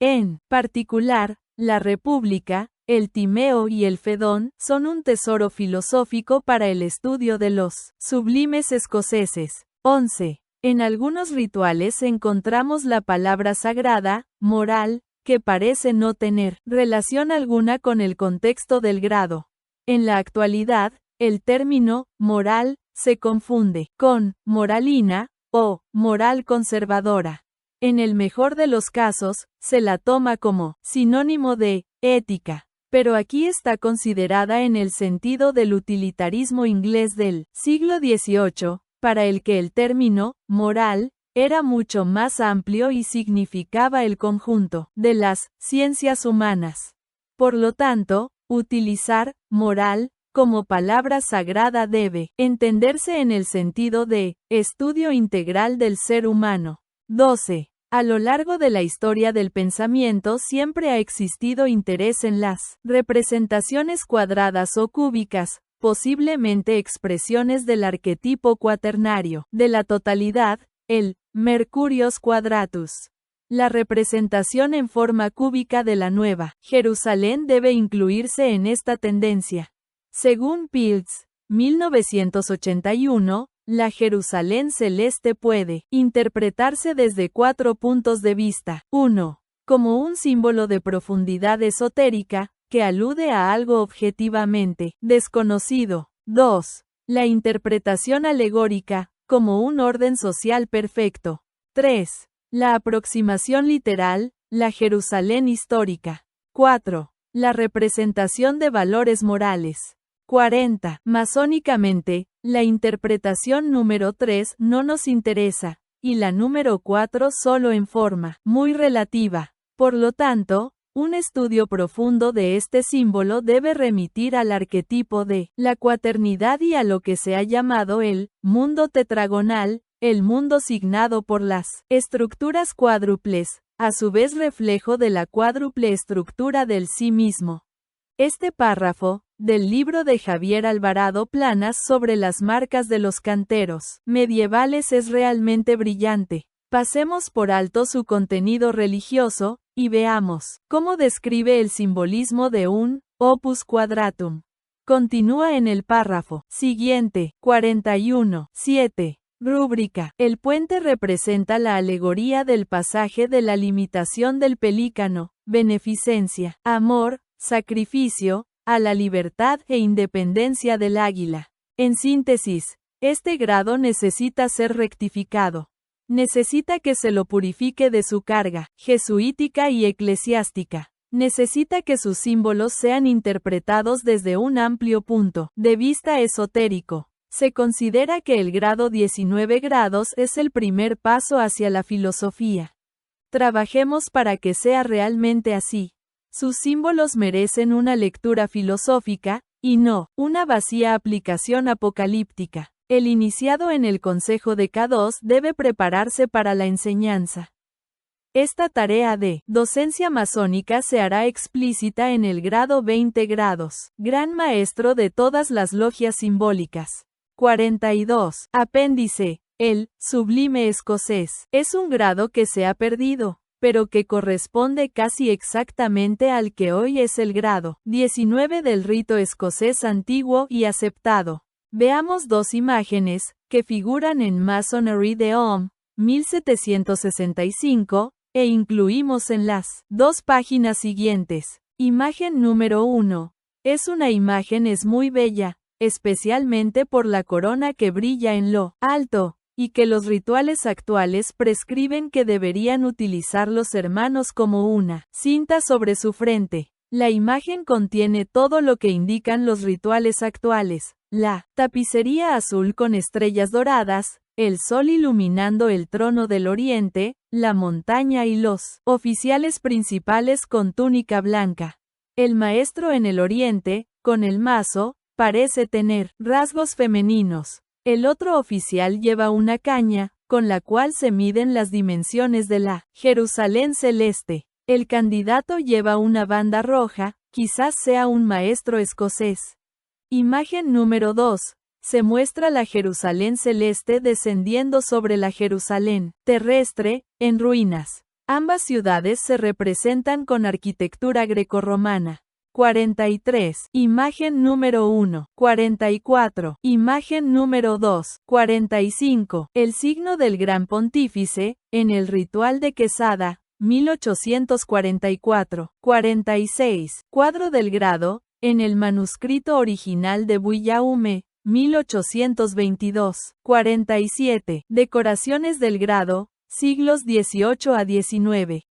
En particular, la República, el Timeo y el Fedón son un tesoro filosófico para el estudio de los sublimes escoceses. 11. En algunos rituales encontramos la palabra sagrada, moral, que parece no tener relación alguna con el contexto del grado. En la actualidad, el término moral se confunde con moralina o moral conservadora. En el mejor de los casos, se la toma como sinónimo de ética, pero aquí está considerada en el sentido del utilitarismo inglés del siglo XVIII, para el que el término moral era mucho más amplio y significaba el conjunto de las ciencias humanas. Por lo tanto, utilizar moral como palabra sagrada debe entenderse en el sentido de estudio integral del ser humano. 12. A lo largo de la historia del pensamiento siempre ha existido interés en las representaciones cuadradas o cúbicas, posiblemente expresiones del arquetipo cuaternario de la totalidad, el Mercurius Quadratus. La representación en forma cúbica de la Nueva Jerusalén debe incluirse en esta tendencia. Según Pilz, 1981, la Jerusalén celeste puede interpretarse desde 4 puntos de vista. 1. Como un símbolo de profundidad esotérica, que alude a algo objetivamente desconocido. 2. La interpretación alegórica, como un orden social perfecto. 3. La aproximación literal, la Jerusalén histórica. 4. La representación de valores morales. 40. Masónicamente, la interpretación número 3 no nos interesa, y la número 4 solo en forma muy relativa. Por lo tanto, un estudio profundo de este símbolo debe remitir al arquetipo de la cuaternidad y a lo que se ha llamado el mundo tetragonal, el mundo signado por las estructuras cuádruples, a su vez reflejo de la cuádruple estructura del sí mismo. Este párrafo, del libro de Javier Alvarado Planas sobre las marcas de los canteros medievales es realmente brillante. Pasemos por alto su contenido religioso, y veamos cómo describe el simbolismo de un opus quadratum. Continúa en el párrafo siguiente, 41. 7. Rúbrica. El puente representa la alegoría del pasaje de la limitación del pelícano, beneficencia, amor, sacrificio, a la libertad e independencia del águila. En síntesis, este grado necesita ser rectificado. Necesita que se lo purifique de su carga jesuítica y eclesiástica. Necesita que sus símbolos sean interpretados desde un amplio punto de vista esotérico. Se considera que el grado 19 grados es el primer paso hacia la filosofía. Trabajemos para que sea realmente así. Sus símbolos merecen una lectura filosófica, y no una vacía aplicación apocalíptica. El iniciado en el Consejo de K2 debe prepararse para la enseñanza. Esta tarea de docencia masónica se hará explícita en el grado 20 grados, gran maestro de todas las logias simbólicas. 42. Apéndice. El sublime escocés es un grado que se ha perdido, pero que corresponde casi exactamente al que hoy es el grado 19 del rito escocés antiguo y aceptado. Veamos dos imágenes, que figuran en Masonry de Ohm, 1765, e incluimos en las 2 páginas siguientes. Imagen número 1. Es una imagen muy bella, especialmente por la corona que brilla en lo alto, y que los rituales actuales prescriben que deberían utilizar los hermanos como una cinta sobre su frente. La imagen contiene todo lo que indican los rituales actuales. La tapicería azul con estrellas doradas, el sol iluminando el trono del oriente, la montaña y los oficiales principales con túnica blanca. El maestro en el oriente, con el mazo, parece tener rasgos femeninos. El otro oficial lleva una caña, con la cual se miden las dimensiones de la Jerusalén celeste. El candidato lleva una banda roja, quizás sea un maestro escocés. Imagen número 2. Se muestra la Jerusalén celeste descendiendo sobre la Jerusalén terrestre, en ruinas. Ambas ciudades se representan con arquitectura grecorromana. 43. Imagen número 1. 44. Imagen número 2. 45. El signo del Gran Pontífice, en el ritual de Quesada, 1844. 46. Cuadro del grado, en el manuscrito original de Buyaume, 1822. 47. Decoraciones del grado, siglos XVIII a XIX.